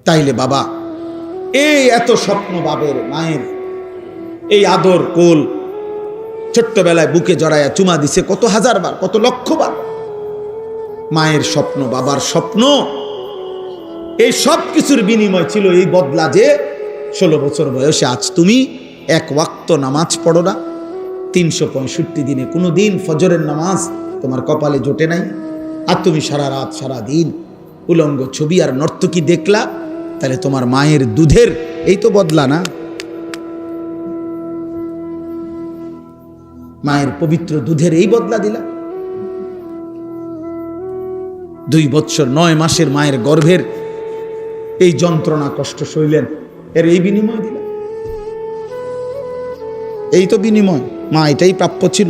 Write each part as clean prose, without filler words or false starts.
তাইলে বাবা এই এত স্বপ্ন বাবের মায়ের, এই আদর কোল ছোট্টবেলায় বুকে জড়াইয়া চুমা দিছে কত হাজারবার, কত লক্ষবার। মায়ের স্বপ্ন, বাবার স্বপ্ন, এই সব কিছুর বিনিময় ছিল এই বদলা যে 16 বছর বয়সে আজ তুমি এক ওয়াক্ত নামাজ পড়ো না, 365 দিনে কোনো দিন ফজরের নামাজ তোমার কপালে জোটে নাই, আর তুমি সারা রাত সারা দিন উলঙ্গ ছবি আর নর্তকী দেখলা। তাহলে তোমার মায়ের দুধের এই তো বদলা না? মায়ের পবিত্র দুধের এই বদলা দিলা? 2 বৎসর 9 মাসের মায়ের গর্ভের এই যন্ত্রণা কষ্ট সইলেন, এর এই বিনিময় দিলা? এই তো বিনিময়। মা এটাই প্রাপ্য ছিল,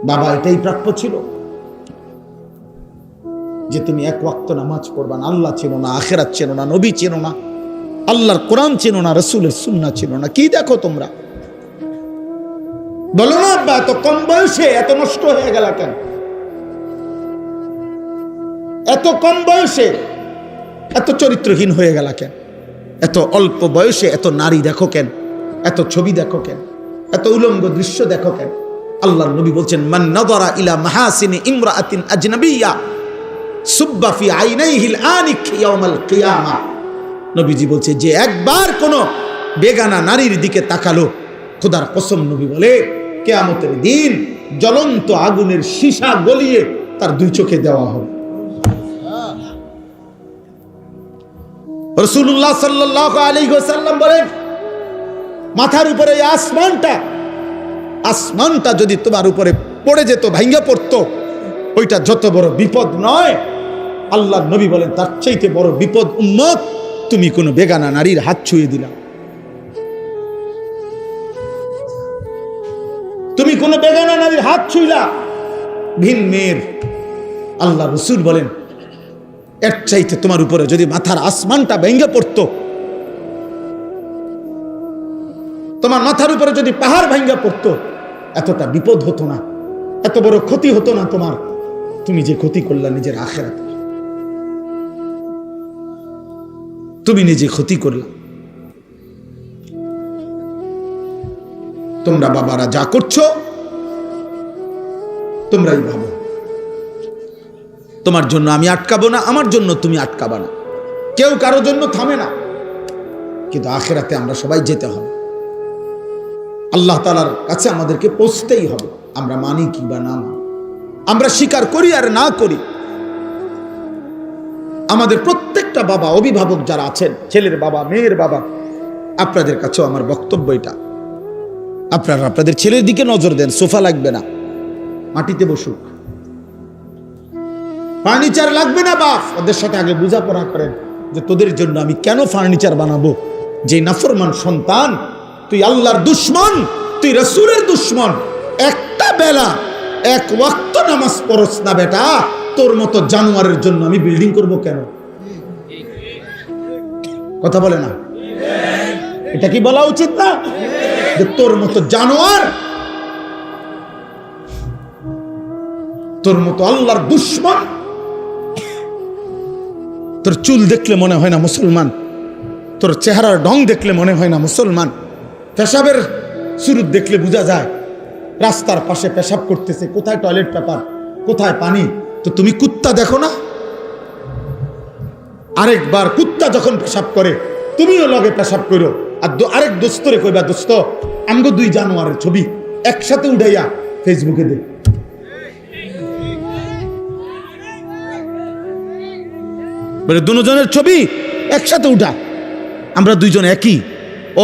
বাবা এটাই প্রাপ্য ছিল, যে তুমি এক ওয়াক্ত নামাজ পড়বা না, আল্লাহ চেনো না, আখেরাত চেনো না, নবী চেনো না, আল্লাহর কোরআন চেনো না, রসুলের সুন্নাহ চেনো না। কি দেখো তোমরা? বলো না আব্বা, এত কম বয়সে এত নষ্ট হয়ে গেল কেন? এত কম বয়সে এত চরিত্রহীন হয়ে গেল কেন? এত অল্প বয়সে এত নারী দেখো কেন? এত ছবি দেখো কেন? এত উলঙ্গ দৃশ্য দেখো কেন? আল্লাহর নবী বলছেন, মান নাযারা ইলা মাহাসিনি ইমরাআতিন আজনাবিয়্যা সুব্বা ফি আইনাইহিল আনিক ইয়াউমাল কিয়ামা। নবীজি বলছে, যে একবার কোন বেগানা নারীর দিকে তাকালো, খোদার কসম নবী বলে কিয়ামতের দিন জ্বলন্ত আগুনের সীসা গলিয়ে তার 2 চোখে দেওয়া হবে। রাসূলুল্লাহ সাল্লাল্লাহু আলাইহি ওয়াসাল্লাম বলেন, মাথার উপরে এই আসমানটা যদি তোমার উপরে পড়ে যেত, ভাঙ্গা পড়তো, ওইটা যত বড় বিপদ নয়। আল্লাহর নবী বলেন, তার চাইতে বড় বিপদ উম্মত তুমি কোনো বেগানা নারীর হাত ছুঁয়ে দিলা। তুমি কোনো বেগানা নারীর হাত ছুঁইলা, ভিন মেয়ের। আল্লাহ রাসূল বলেন, এর চাইতে তোমার উপরে যদি মাথার আসমানটা ভেঙে পড়তো, তোমার মাথার উপরে যদি পাহাড় ভেঙে পড়তো, এতটা বিপদ হতো না, এত বড় ক্ষতি হতো না তোমার। তুমি যে ক্ষতি করলা নিজের আখিরাতে, তুমি নিজে ক্ষতি করলা। তোমরা বাবারা যা করছো তোমরাই ভাবো, তোমার জন্য আমি আটকাবো না, আমার জন্য তুমি আটকাবা না, কেউ কারোর জন্য থামে না। কিন্তু আখিরাতে আমরা সবাই যেতে হবে, আল্লাহ তাআলার কাছে আমাদেরকে পৌঁছতেই হবে। আমরা মানি কি বা না মানি, আমরা স্বীকার করি আর না করি, আমাদের প্রত্যেকটা বাবা, অভিভাবক যারা আছেন, ছেলের বাবা, মেয়ের বাবা, আপনাদের কাছেও আমার বক্তব্য এটা, আপনারা আপনাদের ছেলের দিকে নজর দেন। সোফা লাগবে না, মাটিতে বসুক। ফার্নিচার লাগবে না বাপ, ওদের সাথে আগে বোঝাপড়া করেন যে তোদের জন্য আমি কেন ফার্নিচার বানাবো। যে নাফরমান সন্তান, তুই আল্লাহর দুশ্মন, তুই রাসূলের দুশ্মন, একটা বেলা এক ওয়াক্ত নামাজ পড়ছ না বেটা, তোর মতো জানোয়ারের জন্য আমি বিল্ডিং করব কেন? কথা বলে না? এটা কি বলা উচিত না যে তোর মতো জানোয়ার, তোর মতো আল্লাহর দুশ্মন, তোর চুল দেখলে মনে হয় না মুসলমান, তোর চেহারার ঢং দেখলে মনে হয় না মুসলমান, পেশাবের সুরুত দেখলে বোঝা যায় রাস্তার পাশে পেশাব করতেছে, কোথায় টয়লেট পেপার, কোথায় পানি। তো তুমি কুত্তা দেখো না? আরেকবার কুত্তা যখন পেশাব করে তুমিও লগে পেশাব করো, আর আরেক দোস্তরে কইবা, দোস্ত আমগো 2 জানোয়ারের ছবি একসাথে উঠাইয়া ফেসবুকে দে। বলে দুজনের ছবি একসাথে উঠা, আমরা 2 জন একই,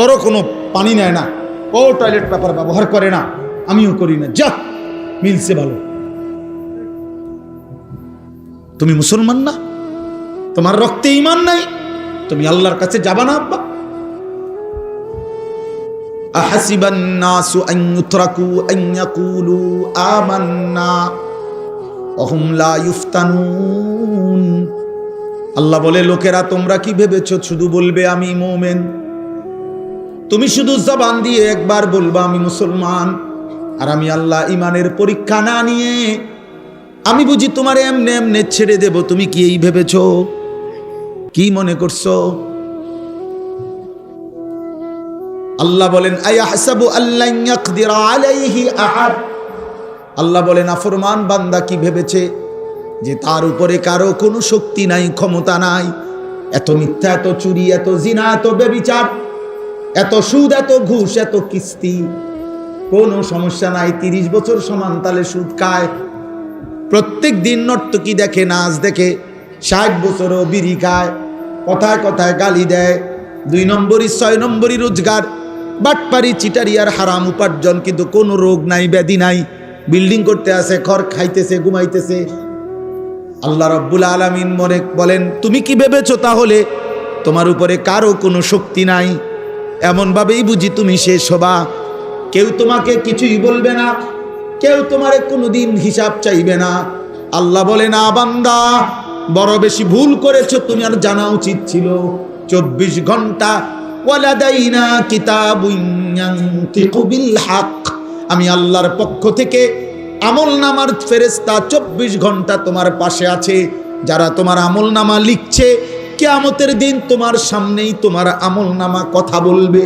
ওরও কোনো পানি নেয় না, ও টয়লেট পেপার ব্যবহার করে না, আমিও করি না, যা মিলছে ভালো। তুমি মুসলমান না? তোমার রক্তে ঈমান নাই? তুমি আল্লাহর কাছে যাবা না আব্বা? আহাসিবান নাসু আন ইউতরাকু আন ইয়াকুলু আমান্না ওয়া হুম লা ইফতানুন। আল্লাহ বলে, লোকেরা তোমরা কি ভেবেছো শুধু বলবে আমি মুমিন? তুমি শুধু জবান দিয়ে একবার বলবা আমি মুসলমান, আর আমি আল্লাহ ইমানের পরীক্ষা না নিয়ে আমি বুঝি তোমার এমনে এমনে ছেড়ে দেব? তুমি কি এই ভেবেছো? কি মনে করছো? আল্লাহ বলেন আয়াহসাবু আল্লান ইয়াকদিরা আলাইহি আহাদ। আল্লাহ বলেন নাফরমান বান্দা কি ভেবেছে যে তার উপরে কারো কোনো শক্তি নাই, ক্ষমতা নাই? এত মিথ্যা, এত চুরি, এত জিনা, এত ব্যভিচার, এত সুদ, এত ঘুষ, এত কিস্তি, কোনো সমস্যা নাই। 30 বছর সমান তালে সুদ খায়, প্রত্যেক দিন নর্তকী দেখে, নাচ দেখে, 60 বছরও বিড়ি খায়, কথায় কথায় গালি দেয়, 2 নম্বরই 6 নম্বরই রোজগার, বাটপারি, চিটারি আর হারাম উপার্জন, কিন্তু কোনো রোগ নাই, ব্যাধি নাই, বিল্ডিং করতে আছে, খড় খাইতেছে, ঘুমাইতেছে। আল্লাহ রাব্বুল আলামিন মনে বলেন তুমি কি ভেবেছো তাহলে তোমার উপরে কারো কোনো শক্তি নাই? এমন ভাবেই বুঝি তুমি শেষ হবা। কেউ তোমাকে কিছুই বলবে না, কেউ তোমার কোনোদিন হিসাব চাইবে না। আল্লাহ বলে না বান্দা বড় বেশি ভুল করেছো, তুমি আর জানা উচিত ছিল 24 ঘন্টা ওয়ালাদাইনা কিতাবুন ইয়ানতিকু বিল হক, আমি আল্লাহর পক্ষ থেকে আমলনামার ফেরেশতা 24 ঘন্টা তোমার পাশে আছে, যারা তোমার আমলনামা লিখছে। কিয়ামতের দিন তোমার সামনেই তোমার আমলনামা কথা বলবে।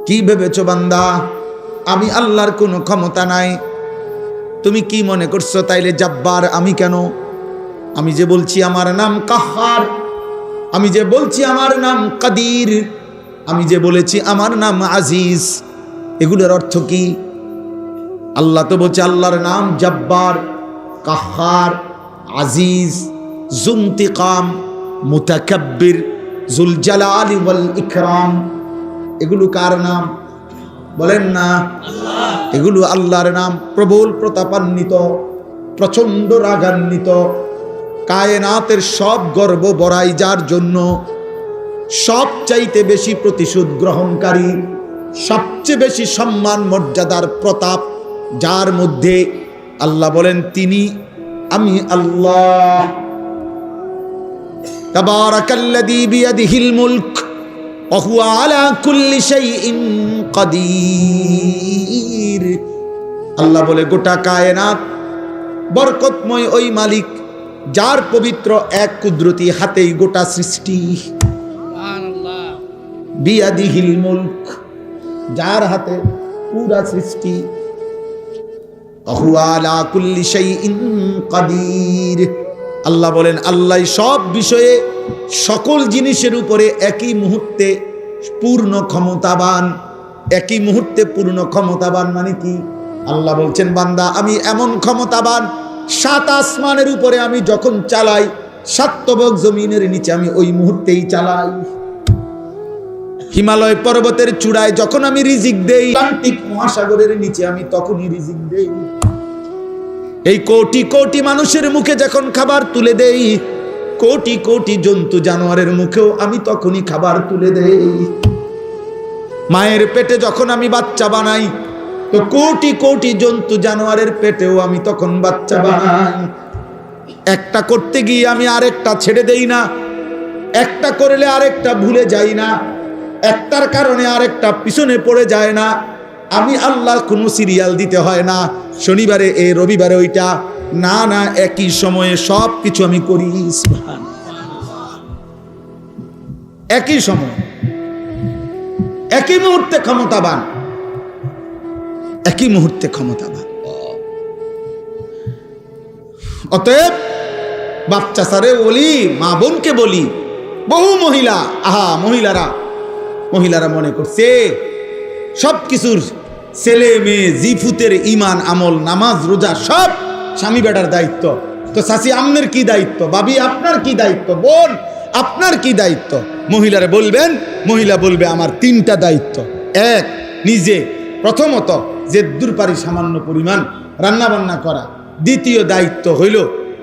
কি ভেবেছো বান্দা আমি আল্লাহর কোনো ক্ষমতা নাই? তুমি কি মনে করছো তাইলে জাব্বার আমি কেন? আমি যে বলছি আমার নাম কাহ্হার, আমি যে বলছি আমার নাম কাদির, আমি যে বলেছি আমার নাম আজিজ, এগুলোর অর্থ কি? আল্লাহ তো বলছে আল্লাহর নাম জাব্বার, কাহ্হার, আজিজ, জুনতিকাম, মুতাকাব্বির, জুল জালালি ওয়াল ইকরাম। এগুলো কার নাম বলেন না? এগুলো আল্লাহর নাম। প্রবল প্রতাপান্বিত, প্রচন্ড রাগান্বিত, কায়নাতের সব গর্ব বড়াই যার জন্য, সবচাইতে বেশি প্রতিশোধ গ্রহণকারী, সবচেয়ে বেশি সম্মান মর্যাদার প্রতাপ যার মধ্যে, আল্লাহ বলেন তিনি আমি আল্লাহ। তাবারাকাল্লাযী বিয়াদিহিল মুলক ওয়া হুয়া আলা কুল্লি শাইইন কাদির। আল্লাহ বলে গোটা কায়নাত বরকতময় ওই মালিক যার পবিত্র এক কুদরতি হাতেই গোটা সৃষ্টি। সুবহানাল্লাহ। বিয়াদিহিল মুলক, যার হাতে পুরা সৃষ্টি। ওয়া হুয়া আলা কুল্লি শাইইন কাদির। আল্লাহ বলেন আল্লাহ সব বিষয়ে সকল জিনিসের উপরে একই মুহূর্তে পূর্ণ ক্ষমতাবান। একই মুহূর্তে পূর্ণ ক্ষমতাবান মানে কি? আল্লাহ বলছেন বান্দা আমি এমন ক্ষমতাবান, 7 আসমানের উপরে আমি যখন চালাই, 7 তবক জমিনের নিচে আমি ওই মুহূর্তেই চালাই। হিমালয় পর্বতের চূড়ায় যখন আমি রিজিক দেই, আটলান্টিক মহাসাগরের নিচে আমি তখনই রিজিক দেই। এই কোটি কোটি মানুষের মুখে যখন খাবার তুলে দেই, কোটি কোটি জন্তু জানোয়ারের মুখেও আমি তখনই খাবার তুলে দেই। মায়ের পেটে যখন আমি বাচ্চা বানাই, তো কোটি কোটি জন্তু জানোয়ারের পেটেও আমি তখন বাচ্চা বানাই। একটা করতে গিয়ে আমি আরেকটা ছেড়ে দেই না, একটা করলে আরেকটা ভুলে যাই না, একটার কারণে আরেকটা পিছনে পড়ে যায় না। আমি আল্লাহ কোনো সিরিয়াল দিতে হয় না, শনিবারে এ, রবিবারে ওইটা, না না, একই সময়ে সব কিছু আমি করি। একই সময়, একই মুহূর্তে ক্ষমতাবান, একই মুহূর্তে ক্ষমতাবান। অতএব বাচ্চা সারে বলি, মা বোনকে বলি, বহু মহিলা, মহিলারা মনে করছে সব কিছুর ছেলে মেয়ে জিফুতের ইমান আমল নামাজ রোজা সব স্বামী বেটার দায়িত্ব। তো চাচি আপনার কি দায়িত্ব, ভাবি আপনার কি দায়িত্ব, বোন আপনার কি দায়িত্ব? মহিলারা বলবেন, মহিলা বলবে আমার 3টা দায়িত্ব। এক, নিজে প্রথমত যে দূরপারি সামান্য পরিমাণ রান্না বান্না করা। দ্বিতীয় দায়িত্ব হইল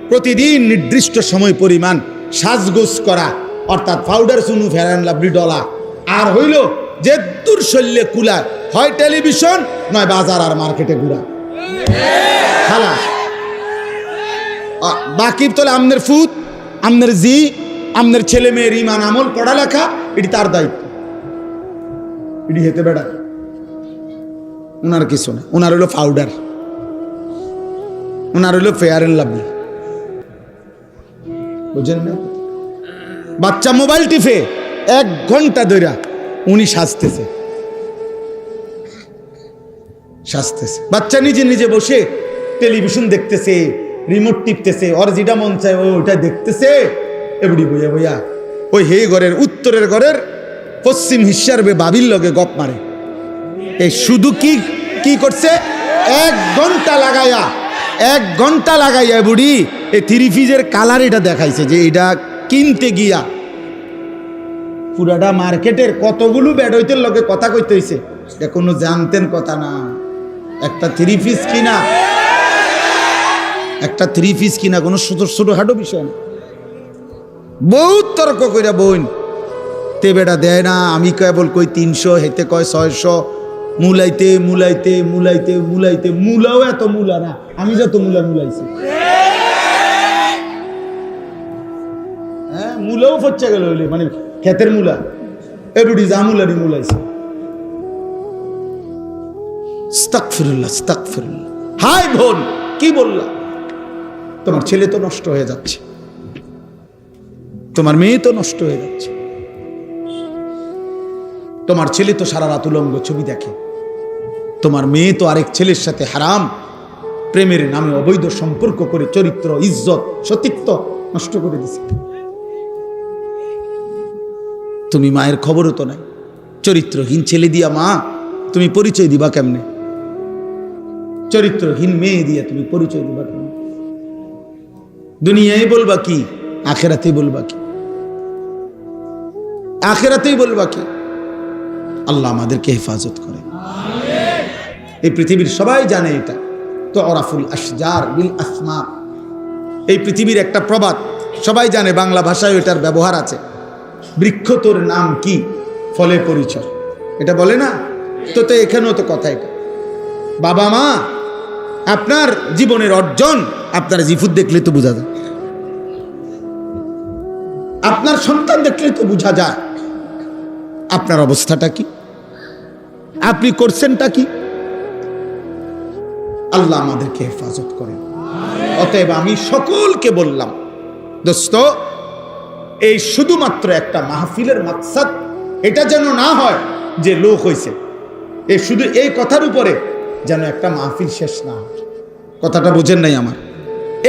প্রতিদিন নির্দিষ্ট সময় পরিমাণ সাজগোজ করা, অর্থাৎ পাউডার চুনু ফেরান লাভলি ডলা। আর হইল যে দূর শল্যে কুলা, হয় টেলিভিশন নয় বাজার আর মার্কেটে ঘুরা। খালাস। বাকি তোলে আমনের ফুত, আমনের জি, আমনের ছেলে মেয়ের ইমান আমল পড়ালেখা, এটি তার দায়িত্ব। এটি হেতে বেড়া উনার কিছু না। উনার হইল পাউডার, উনার হইল ফেয়ার এন্ড লাভলি, বুঝেন না? বাচ্চা মোবাইল টিপে 1 ঘন্টা ধরে উনি সাজতেছে। বাচ্চা নিজে নিজে বসে টেলিভিশন দেখতেছে, রিমোট টিপতেছে, ওর যেটা মন চায় ওটা দেখতেছে। এবড়ি বইয়া বইয়া ওই হে ঘরের উত্তরের ঘরের পশ্চিম হিস্যার বাবির লগে গপ মারে। এই শুধু কি করছে? 1 ঘন্টা লাগাইয়া বুড়ি এই 3 পিসের কালার এটা দেখাইছে যে এটা কিনতে গিয়া পুরাটা মার্কেটের কতগুলো বেডইতের লগে কথা কইতে হইছে। এটা কোনো জানতেন কথা না। একটা 3 পিস কিনা কোনো ছোটখাটো বিষয় না। বহুত তর্ক কইরা বোন তে বেটা দেয় না, আমি কেবল কই 300, হেতে কয় 600, মুলাইতে মুলাও এত মুলা না, আমি যত মুলাইছি। হ্যাঁ, মুলাও ফচ্চা গেল হইলে, মানে ক্ষেতের মুলা এবড়ি যা মুলারি মুলাইছে। আস্তাগফিরুল্লাহ। হাই বোন, কি বললা? তোমার ছেলে তো নষ্ট হয়ে যাচ্ছে, তোমার মেয়ে তো নষ্ট হয়ে যাচ্ছে, তোমার ছেলে তো সারা রাত উলঙ্গ ছবি দেখে, তোমার মেয়ে তো আরেক ছেলের সাথে হারাম প্রেমের নামে অবৈধ সম্পর্ক করে চরিত্র, ইজ্জত, সতীত্ব নষ্ট করে দিছে। তুমি মায়ের খবরও তো নাই। চরিত্রহীন ছেলে দিয়া মা তুমি পরিচয় দিবা কেমনে? চরিত্রহীন মেয়ে দিয়া তুমি পরিচয় দিবা কেমনে? দুনিয়ায় বলবা কি, আখেরাতেই বলবা কি? আল্লাহ আমাদেরকে হেফাজত করে। এই পৃথিবীর সবাই জানে এটা তো অরাফুল আশজার বিল আসমা। এই পৃথিবীর একটা প্রবাদ সবাই জানে, বাংলা ভাষায় এটার ব্যবহার আছে। বৃক্ষ তোর নাম কি, ফলে পরিচয়, এটা বলে না? তো এখানেও তো কথা এটা। বাবা মা আপনার জীবনের অর্জন আপনার জিফুত দেখলে তো বোঝা যায়, আপনার সন্তান দেখলে তো বোঝা যায় আপনার অবস্থাটা কি, আপনি করছেনটা কি। আল্লাহ আমাদেরকে হেফাজত করেন। অতএব আমি সকলকে বললাম, দোস্ত, এই শুধুমাত্র একটা মাহফিলের মাকসাদ এটা যেন না হয় যে লোক হইছে, এই শুধু এই কথার উপরে যেন একটা মাহফিল শেষ না হয়। কথাটা বুঝেন নাই আমার?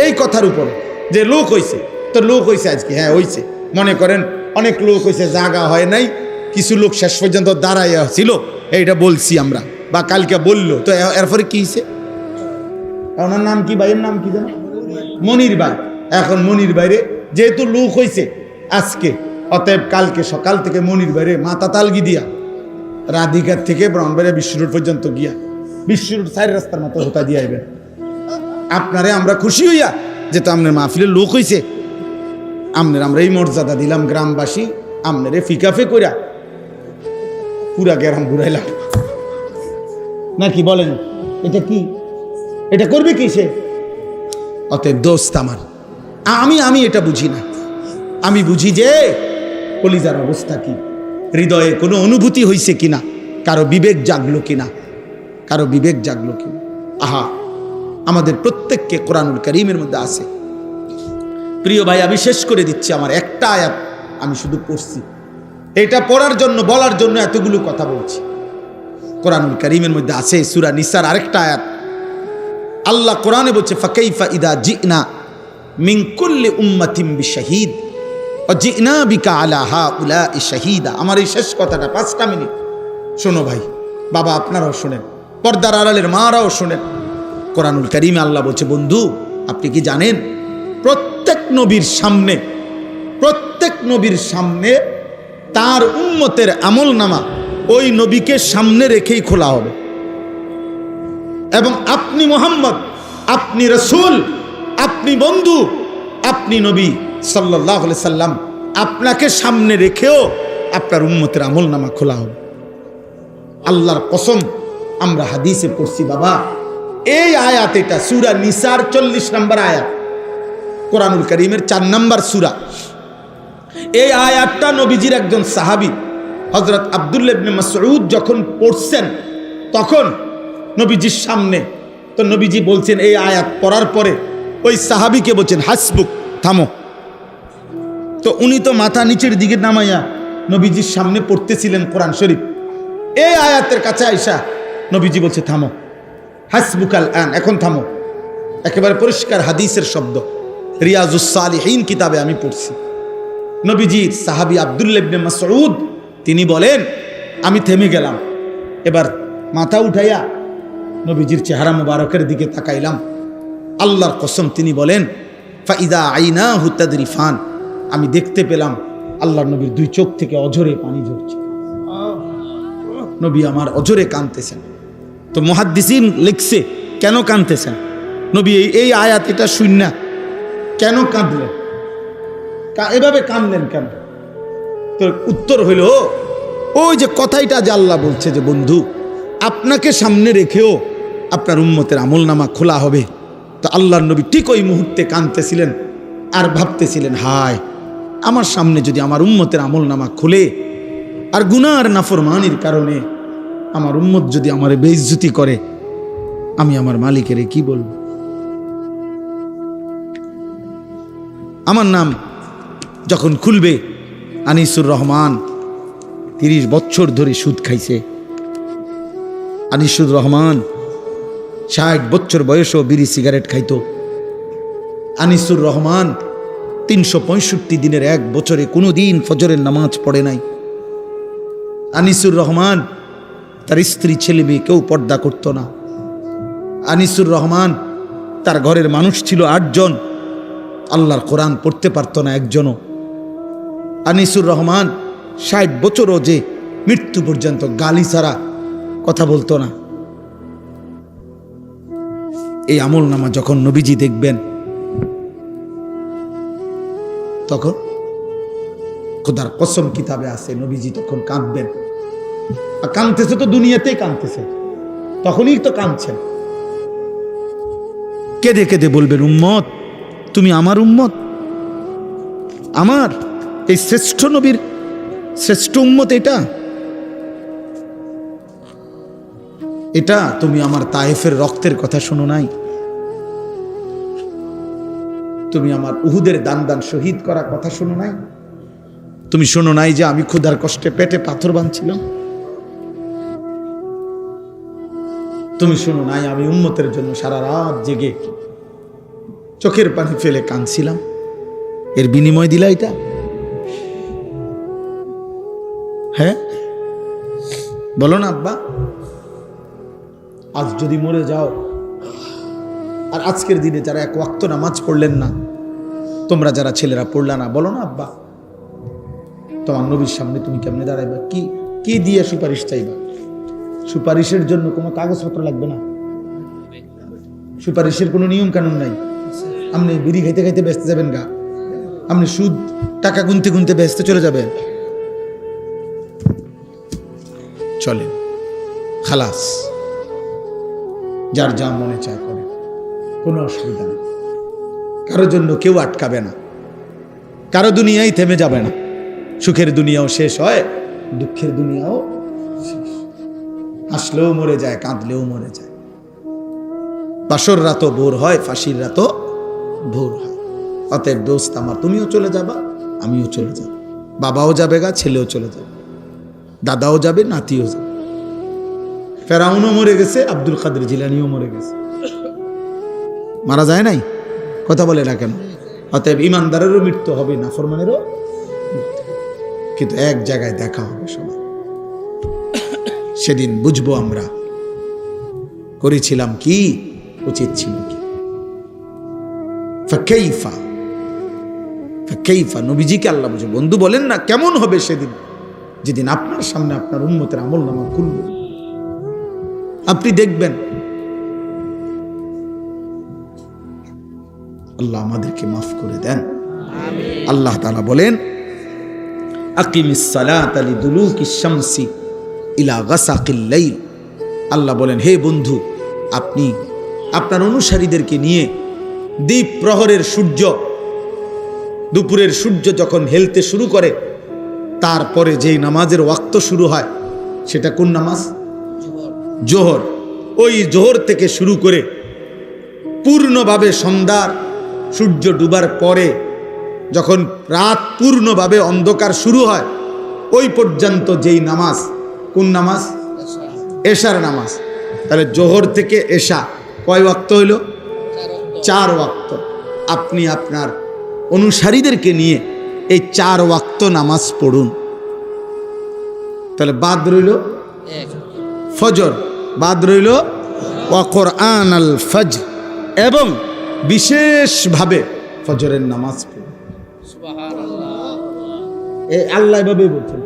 এই কথার উপরে যে লোক হইছে, তো লোক হইছে আজকে, হ্যাঁ হইছে, মনে করেন অনেক লোক হইছে, জায়গা হয় নাই, কিছু লোক শেষ পর্যন্ত দাঁড়াইয়া ছিল, এইটা বলছি আমরা, বা কালকে বললো, তো এরপরে কি হয়েছে? ওনার নাম কি, ভাইয়ের নাম কি জানো? মনির ভাই। এখন মনির বাইরে যেহেতু লোক হইছে আজকে, অতএব কালকে সকাল থেকে মনির বাইরে মাথা তালগি দিয়া রাধিকার থেকে ব্রহ্মবাড়িয়া বিশ্ব রোড পর্যন্ত গিয়া বিশ্ব রোড 4 রাস্তার মতো হতা দিয়ে আইবেন। আপনারে আমরা খুশি হইয়া যে তো আপনার মাহফিলের লোক হইছে, আমরা এই মর্যাদা দিলাম গ্রামবাসী, আপনারে ফিকাফে কইরা পুরা গ্রাম ঘুরাইলাম নাকি বলেন? এটা কি, এটা করবে কি সে? অতএব দোস্ত আমার, আমি এটা বুঝি না। আমি বুঝি যে কলিজার অবস্থা কি, হৃদয়ে কোনো অনুভূতি হইছে কিনা, কারো বিবেক জাগলো কিনা। আহা, আমাদের প্রত্যেককে কোরআনুল কারীমের মধ্যে আছে। প্রিয় ভাই, আমি শেষ করে দিচ্ছি, আমার একটা আয়াত আমি শুধু পড়ছি, এটা পড়ার জন্য, বলার জন্য এতগুলো কথা বলছি। কোরআনুল কারীমের মধ্যে আছে সূরা নিসার আরেকটা আয়াত। আল্লাহ কোরআনে বলছে, ফাকাইফা ইদা জিনা মিন কুল্লি উম্মাতিন বিশাহিদ ওয়া জিনা বিকা আলা হাউলাই শাহিদা। আমার এই শেষ কথাটা 5টা মিনিট শোনো ভাই, বাবা আপনারাও শোনেন, পর্দার আড়ালের মারাও শোনেন। কোরআনুল কারীমে আল্লাহ বলছে, বন্ধু আপনি কি জানেন প্রত্যেক নবীর সামনে তার উম্মতের আমলনামা ওই নবীকে সামনে রেখেই খোলা হবে, এবং আপনি মুহাম্মদ, আপনি রাসূল, আপনি বন্ধু, আপনি নবী সাল্লাল্লাহু আলাইহি সাল্লাম, আপনাকে সামনে রেখেও আপনার উম্মতের আমলনামা খোলা হবে। আল্লাহর কসম, আমরা হাদিসে পড়ছি বাবা, এই আয়াত, এটা সূরা নিসার 40 নম্বর আয়াত, কোরআনুল কারীমের 4 নম্বর সূরা। এই আয়াতটা নবীজির একজন সাহাবী হযরত আব্দুল্লাহ ইবনে মাসউদ যখন পড়ছেন, তখন নবীজির সামনে, তো নবীজি বলছেন, এই আয়াত পড়ার পরে ওই সাহাবীকে বলছেন, হাসবুক, থামো, তো উনি তো মাথা নিচের দিকে নামাইয়া নবীজির সামনে পড়তেছিলেন কোরআন শরীফ। এই আয়াতের কাছে আইসা নবীজি বলছে থামো, হাসবুকাল আন, এখন থামো। একেবারে পরিষ্কার হাদিসের শব্দ, রিয়াজুস সালিহিন কিতাবে আমি পড়ছি। নবীজির সাহাবী আব্দুল্লাহ ইবনে মাসউদ তিনি বলেন, আমি থেমে গেলাম। এবার মাথা উঠাইয়া নবীজির চেহারা মুবারকের দিকে তাকাইলাম। আল্লাহর কসম তিনি বলেন, ফাইদা আইনাহু তাদরিফান, আমি দেখতে পেলাম আল্লাহর নবীর দুই চোখ থেকে অঝরে পানি ঝরছে। নবী আমার অঝরে কাঁদতেছেন। তো মুহাদ্দিসিন লিখছে কেন কাঁদতেছেন নবী, এই আয়াত এটা শূন্য কেন কাঁদলেন, এভাবে কাঁদলেন কেন? তো উত্তর হইল, ওই যে কথাইটা যে আল্লাহ বলছে যে বন্ধু আপনাকে সামনে রেখেও আপনার উম্মতের আমলনামা খোলা হবে। তো আল্লাহর নবী ঠিক ওই মুহূর্তে কাঁদতেছিলেন আর ভাবতেছিলেন, হায় আমার সামনে যদি আমার উম্মতের আমলনামা খুলে আর গুনাহ আর নাফরমানির কারণে আমার উম্মত যদি আমার বেইজ্জতি করে, আমি আমার মালিকের কি বলবো? আমার নাম যখন খুলবে আনিসুর রহমান 30 বছর ধরে সুদ খাইছে। আনিসুর রহমান 60 বছর বয়সেও বিড়ি সিগারেট খাইতো। আনিসুর রহমান 365 দিনের 1 বছরে কোনো দিন ফজরের নামাজ পড়ে নাই। আনিসুর রহমান তার স্ত্রী ছেলে মেয়ে কেউ পর্দা করত না। আনিসুর রহমান তার ঘরের মানুষ ছিল 8 জন, আল্লাহর কোরআন পড়তে পারত না একজনও। আনিসুর রহমান 60 বছরও যে মৃত্যু পর্যন্ত গালি ছাড়া কথা বলতো না। এই আমলনামা যখন নবীজি দেখবেন তখন খোদার কসম কিতাবে আছে নবীজি তখন কাঁদবেন। আর কাঁদতেছে তো দুনিয়াতেই কাঁদতেছে, তখনই তো কাঁদছেন। কেঁদে কেঁদে বলবেন, উম্মত তুমি আমার উম্মত, আমার এই শ্রেষ্ঠ নবীর শ্রেষ্ঠ উম্মত এটা তুমি আমার তায়েফের রক্তের কথা শোনো নাই? তুমি আমার উহুদের দান দান শহীদ করার কথা শোনো নাই? তুমি শোনো নাই যে আমি ক্ষুধার কষ্টে পেটে পাথর বাঁধছিলাম? তুমি শোনো নাই আমি উম্মতের জন্য সারা রাত জেগে চোখের পানি ফেলে কাঁদছিলাম? এর বিনিময় দিলা এটা? হ্যাঁ বলো না আব্বা। আজ যদি মরে যাও, আর আজকের দিনে যারা 1 ওয়াক্ত নামাজ পড়লেন না, তোমরা যারা ছেলেরা পড়লা না, বলো না আব্বা তোমার নবীর সামনে তুমি কেমনে দাঁড়াইবা? কি দিয়ে সুপারিশ চাইবা? সুপারিশের জন্য কোনো কাগজপত্র লাগবে না, সুপারিশের কোনো নিয়ম কানুন নাই। আপনি বিড়ি খাইতে খাইতে ব্যস্ত যাবেন গা, আপনি সুদ টাকা গুনতে গুনতে ব্যস্ত চলে যাবেন, চলেন খালাস, যার যা মনে চায় করে, কোনো অসুবিধা নেই। কারোর জন্য কেউ আটকাবে না, কারো দুনিয়াই থেমে যাবে না। সুখের দুনিয়াও শেষ হয়, দুঃখের দুনিয়াও শেষ। হাসলেও মরে যায়, কাঁদলেও মরে যায়। বাসর রাতও ভোর হয়, ফাঁসির রাতও ভোর হয়। অতএব দোস্ত আমার, তুমিও চলে যাবা, আমিও চলে যাব, বাবাও যাবে গা, ছেলেও চলে যাবে, দাদাও যাবে, নাতিও যাবে। ফেরাউনও মরে গেছে, আব্দুল কাদের জিলানিও মরে গেছে, মারা যায় নাই? কথা বলে না কেন? অতএব ইমানদারেরও মৃত্যু হবে, নাফরমানেরও, কিন্তু এক জায়গায় দেখা হবে সবাই। সেদিন বুঝবো আমরা করেছিলাম কি, উচিত ছিল কি। ফাকাইফা ফাকাইফা, নবীজিকে আল্লাহ বুঝে বন্ধু বলেন না, কেমন হবে সেদিন যেদিন আপনার সামনে আপনার উম্মতের আমলনামা খুলবে, আপনি দেখবেন। আল্লাহ আমাদেরকে মাফ করে দেন। আল্লাহ তাআলা বলেন, আকিমিস সালাতা লিদুলুকিশ শামসি ইলা গাসাকিল লাইল। আল্লাহ বলেন, হে বন্ধু, আপনি আপনার অনুসারীদেরকে নিয়ে দ্বীপ প্রহরের সূর্য, দুপুরের সূর্য যখন হেলতে শুরু করে, তারপরে যেই নামাজের ওয়াক্ত শুরু হয় সেটা কোন নামাজ? জোহর। ওই জোহর থেকে শুরু করে পূর্ণভাবে সন্ধ্যার সূর্য ডুবার পরে যখন রাত পূর্ণভাবে অন্ধকার শুরু হয় ওই পর্যন্ত যেই নামাজ, কোন নামাজ? এশার নামাজ। তাহলে জোহর থেকে এশা কয় ওয়াক্ত হইল? 4 ওয়াক্ত। আপনি আপনার অনুসারীদেরকে নিয়ে এই 4 ওয়াক্ত নামাজ পড়ুন। তাহলে বাদ রইল ফজর, বাদ রইল ওয়া কোরআন আল ফজর, এবং বিশেষভাবে ফজরের নামাজ পড়ুন। এই আল্লাহ এভাবে বলছেন।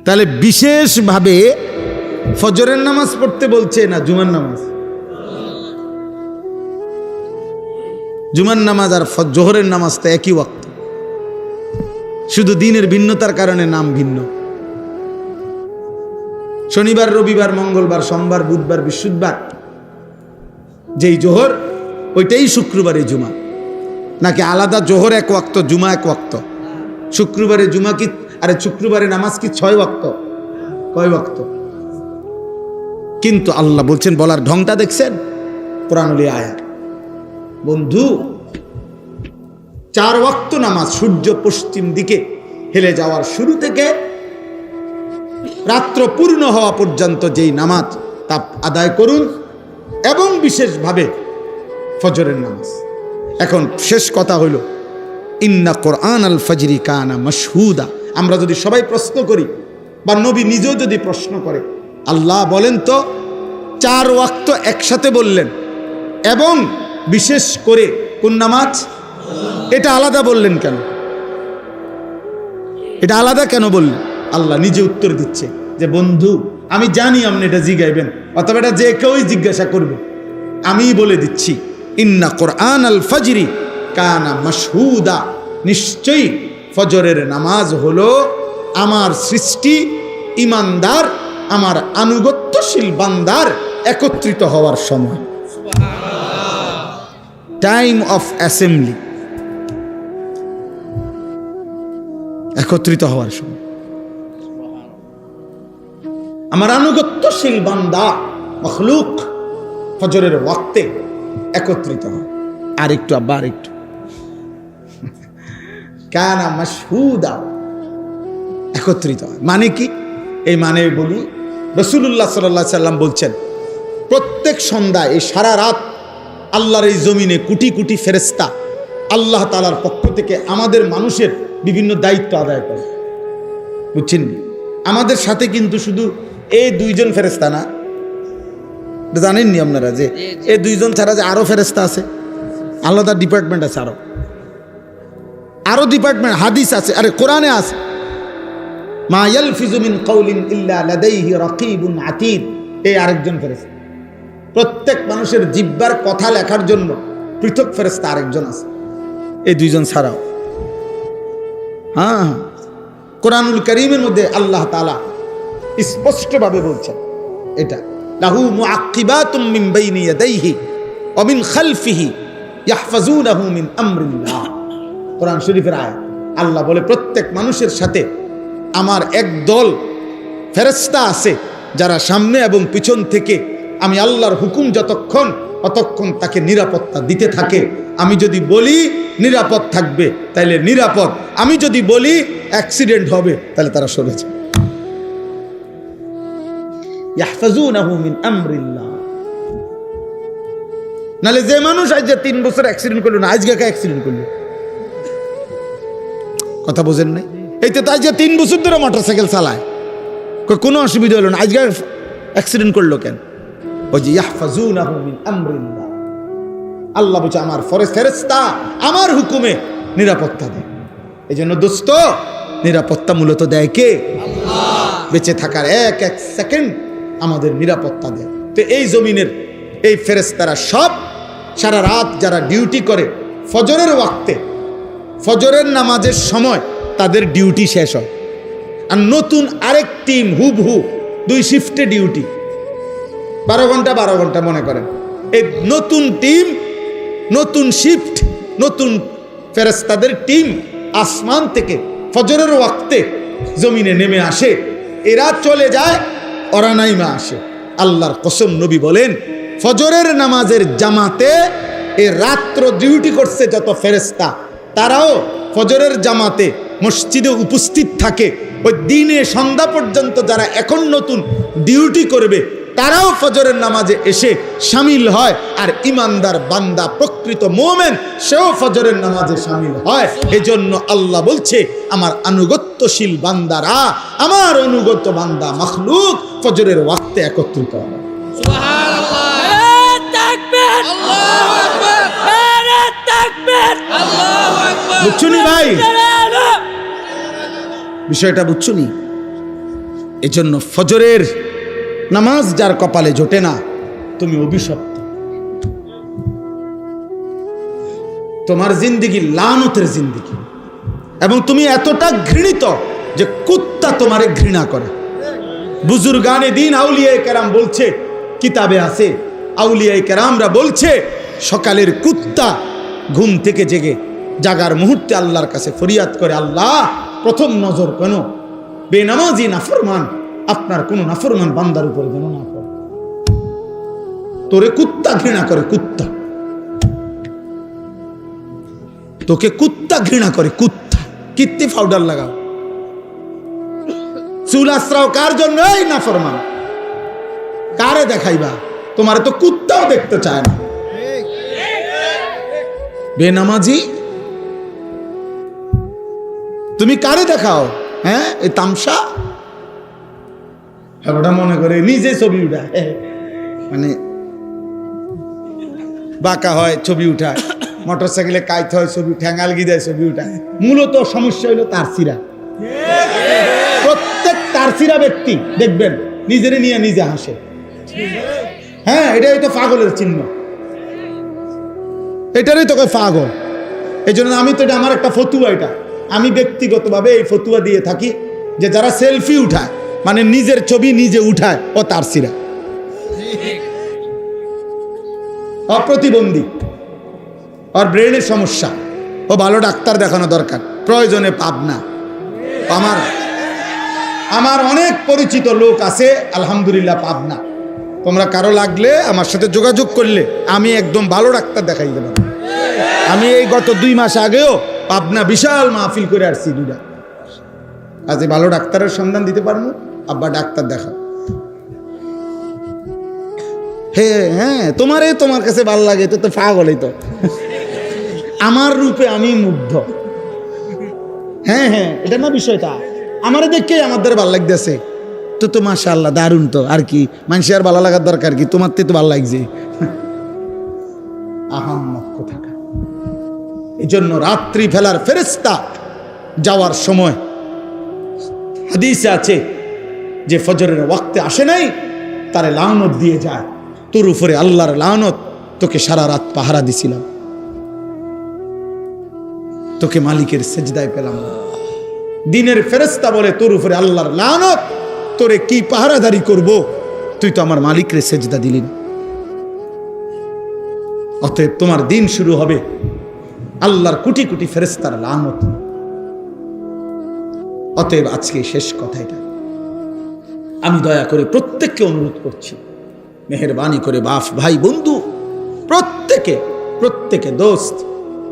তাহলে বিশেষভাবে ফজরের নামাজ পড়তে বলছে না জুমার নামাজ? জুমার নামাজ আর জোহরের নামাজ তো একই ওয়াক্ত, শুধু দিনের ভিন্নতার কারণে নাম ভিন্ন। শনিবার, রবিবার, মঙ্গলবার, সোমবার, বুধবার, বৃহস্পতিবার যেই জোহর ওইটাই শুক্রবারে জুমা, নাকি আলাদা জোহর 1 ওয়াক্ত, জুমা 1 ওয়াক্ত? শুক্রবারে জুমা কি, আরে শুক্রবারে নামাজ কি 6 ওয়াক্ত? কয় ওয়াক্ত? কিন্তু আল্লাহ বলছেন, বলার ঢংটা দেখছেন? কোরআনুল আয়াত। বন্ধু, 4 ওয়াক্ত নামাজ সূর্য পশ্চিম দিকে হেলে যাওয়ার শুরু থেকে রাত্র পূর্ণ হওয়া পর্যন্ত যেই নামাজ তা আদায় করুন, এবং বিশেষভাবে ফজরের নামাজ। এখন শেষ কথা হইল, ইন্না কোরআন আল ফজরি কানা মাশহুদা। আমরা যদি সবাই প্রশ্ন করি, বা নবী নিজেও যদি প্রশ্ন করে, আল্লাহ বলেন তো 4 ওয়াক্ত একসাথে বললেন, এবং বিশেষ করে কোন নামাজ? এটা আলাদা বললেন কেন? এটা আলাদা কেন বললেন? আল্লাহ নিজে উত্তর দিচ্ছে যে, বন্ধু আমি জানি আপনি এটা জিজ্ঞাইবেন, অথবা এটা যে কেউই জিজ্ঞাসা করবে, আমি বলে দিচ্ছি, ইন্না কোরআন আল ফজরি কানা মাশহুদা। নিশ্চয়ই ফজরের নামাজ হলো আমার সৃষ্টি ইমানদার, আমার আনুগত্যশীল বান্দার একত্রিত হওয়ার সময়, টাইম অফ অ্যাসেম্বলি, একত্রিত হওয়ার সময়। আমার আনুগত্যশীল বান্দা মখলুক ফজরের ওয়াক্তে একত্রিত হয়। আর একটু আবার একটু, কানা মাশহুদা, একত্রিত হয়। মানে কি? এই মানে বলি, রাসূলুল্লাহ সাল্লাল্লাহু আলাইহি সাল্লাম বলছেন, প্রত্যেক সন্ধ্যায় এই সারা রাত আল্লাহর এই জমিনে কোটি কোটি ফেরেশতা আল্লাহ তাআলার পক্ষ থেকে আমাদের মানুষের বিভিন্ন দায়িত্ব আদায় করে। বুঝছেন? আমাদের সাথে কিন্তু শুধু এই 2 জন ফেরেশতা না, জানেননি আপনারা যে এই 2 জন ছাড়া যে আরো ফেরেশতা আছে, আলাদা ডিপার্টমেন্ট আছে, আরো ডিপার্টমেন্ট, হাদিস আছে, আরে কোরআনে আছে, মা ইয়ালফিজু মিন কাউলিন ইল্লা লাদাইহি রাকিবুন আতীদ। এই আরেকজন ফেরেশতা। প্রত্যেক মানুষের জিহ্বার কথা লেখার জন্য পৃথক ফেরেশতা আরেকজন আছে, এই 2 জন ছাড়াও। হ্যাঁ, কোরআনুল কারীমের মধ্যে আল্লাহ তাআলা স্পষ্টভাবে বলছেন এটা, লাহু মুআক্কিবাতুম মিন বাইনি ইয়াদাইহি ওয়া মিন খালফিহি ইয়াহফাজুনাহু মিন আমরিল্লাহ। কোরআন শরীফের আয়াত। আল্লাহ বলে, প্রত্যেক মানুষের সাথে আমার একদল ফেরেশতা আছে যারা সামনে এবং পিছন থেকে আমি আল্লাহর হুকুম যতক্ষণ ততক্ষণ তাকে নিরাপত্তা দিতে থাকে। আমি যদি বলি নিরাপদ থাকবে তাহলে নিরাপদ, আমি যদি বলি অ্যাক্সিডেন্ট হবে তাহলে তারা সরে যায়। ইয়াহফাজুনাহু মিন আমরিল্লাহ। নালে যে মানুষ আজ 3 বছর অ্যাক্সিডেন্ট করলো না, আজকে কে অ্যাক্সিডেন্ট করলো? কথা বোঝেন নাই? এই তো তাই যে 3 বছর ধরে মোটরসাইকেল চালায়, কোনো অসুবিধা হলো না, আজকে অ্যাক্সিডেন্ট করলো কেন? ওই যে ইয়াহফাজুনাহু মিন আমরিল্লাহ। আল্লাহ বলছে আমার ফেরেশতা আমার হুকুমে নিরাপত্তা দেয়। এই জন্য দোস্ত, নিরাপত্তা মূলত দেয় কে? আল্লাহ। বেঁচে থাকার এক এক সেকেন্ড আমাদের নিরাপত্তা দেয়। তো এই জমিনের এই ফেরেশতারা সব সারা রাত যারা ডিউটি করে, ফজরের ওয়াক্তে, ফজরের নামাজের সময় তাদের ডিউটি শেষ হয়, আর নতুন আরেক টিম হুবহু 2 শিফটে ডিউটি, 12 ঘন্টা 12 ঘন্টা মনে করেন। এই নতুন টিম, নতুন শিফট, নতুন ফেরেশতাদের টিম আসমান থেকে ফজরের ওয়াক্তে জমিনে নেমে আসে। এরা চলে যায়, ওরা নাইমা আসে। আল্লাহর কসম, নবী বলেন, ফজরের নামাজের জামাতে এই রাত্র ডিউটি করছে যত ফেরেশতা, তারাও ফজরের জামাতে মসজিদে উপস্থিত থাকে। ওই দিনে সন্ধ্যা পর্যন্ত যারা এখন নতুন ডিউটি করবে তারাও ফজরের নামাজে এসে শামিল হয়। আর ইমানদার বান্দা প্রকৃত মুমিন সেও ফজরের নামাজে শামিল হয়। এজন্য আল্লাহ বলছে, আমার আনুগত্যশীল বান্দারা, আমার অনুগত বান্দা মাখলুক ফজরের ওয়াক্তে একত্রিত হয়। সুবহানাল্লাহ, নারে তাকবীর, আল্লাহু আকবার, নারে তাকবীর, আল্লাহু আকবার। বুঝছুনি ভাই, বিষয়টা বুঝছুনি? এজন্য ফজরের নামাজ যার কপালে জোটে না, তুমি অভিশপ্ত। তোমার জিন্দিগি লানতের জিন্দিগি, এবং তুমি এতটা ঘৃণিত যে কুত্তা তোমারে ঘৃণা করে। বুজুর্গানে দিন আউলিয়ায়ে কেরাম বলছে, কিতাবে আছে, আউলিয়ায়ে কেরামরা বলছে, সকালের কুত্তা ঘুম থেকে জেগে জাগার মুহূর্তে আল্লাহর কাছে ফরিয়াদ করে, আল্লাহ প্রথম নজর কেন বেনামাজি নাফরমান আপনার কোন নাফরমান বান্দার উপরে যেন না পড়ে। তোরে কুত্তা ঘৃণা করে, কুত্তা তোকে কুত্তা ঘৃণা করে, কুত্তা। কীর্তি পাউডার লাগাও, চুল আশ্রাও কার জন্য? এই নাফরমান। কারে দেখাইবা? তোমার তো কুত্তাও দেখতে চায় না। বেনামাজি তুমি কারে দেখাও? হ্যাঁ, এই তামসা। ওটা মনে করে নিজে ছবি উঠায়, মানে বাঁকা হয় ছবি উঠায়, মোটর সাইকেলে কাইতে হয় ছবি, ঠ্যাঙ্গালগি দেয় ছবি উঠায়। মূলত সমস্যা হইল তারসিরা। প্রত্যেক তারসিরা ব্যক্তি দেখবেন নিজেরে নিয়ে নিজে হাসে। হ্যাঁ, এটাই তো পাগলের চিহ্ন, এটারই তোকে পাগল। এই জন্য আমি তো, এটা আমার একটা ফতুয়া, এটা আমি ব্যক্তিগতভাবে এই ফতুয়া দিয়ে থাকি যে যারা সেলফি উঠায়, মানে নিজের ছবি নিজে উঠায়, ও তারসিরা, অপ্রতিবন্ধী, আর ব্রেনের সমস্যা, ও ভালো ডাক্তার দেখানো দরকার, প্রয়োজনে পাবনা। আমার অনেক পরিচিত লোক আছে আলহামদুলিল্লাহ পাবনা। তোমরা কারো লাগলে আমার সাথে যোগাযোগ করলে আমি একদম ভালো ডাক্তার দেখাই দেব। আমি এই গত 2 মাস আগেও পাবনা বিশাল মাহফিল করে আসছি, 2টা। আজ ভালো ডাক্তারের সন্ধান দিতে পারবো, আব্বা ডাক্তার দেখাও। হ্যাঁ, তোমার কাছে ভালো লাগে তো পাগলই তো। আমার রূপে আমি মুগ্ধ। হ্যাঁ, এটা না বিষয়টা। আমারে দেখে আমাদের ভালো লাগতেছে তো মাশাআল্লাহ, দারুণ তো। আর কি মানুষের আর ভালো লাগার দরকার কি? তোমার তো ভালো লাগছে। আহাম্মক কোথাকার। এই জন্য রাত্রি ফেলার ফেরেশতা যাওয়ার সময় হাদিসে আছে যে ফজরের ওয়াক্তে আসে নাই, তারে লানত দিয়ে যায়, তোর উপরে আল্লাহর লানত, তোকে সারা রাত পাহারা দিছিলাম, তোকে মালিকের সেজদায় পেলাম না। দিনের ফেরেশতা বলে, তোর উপরে আল্লাহর লানত, তোরে কি পাহারাদারি করব, তুই তো আমার মালিকের সেজদা দিলি না। অতএব তোমার দিন শুরু হবে আল্লাহর কোটি কোটি ফেরেশতার লানত। অতএব আজকে শেষ কথা এটা, আমি দয়া করে প্রত্যেককে অনুরোধ করছি, মেহেরবানি করে বাপ ভাই বন্ধু প্রত্যেকে দোস্ত,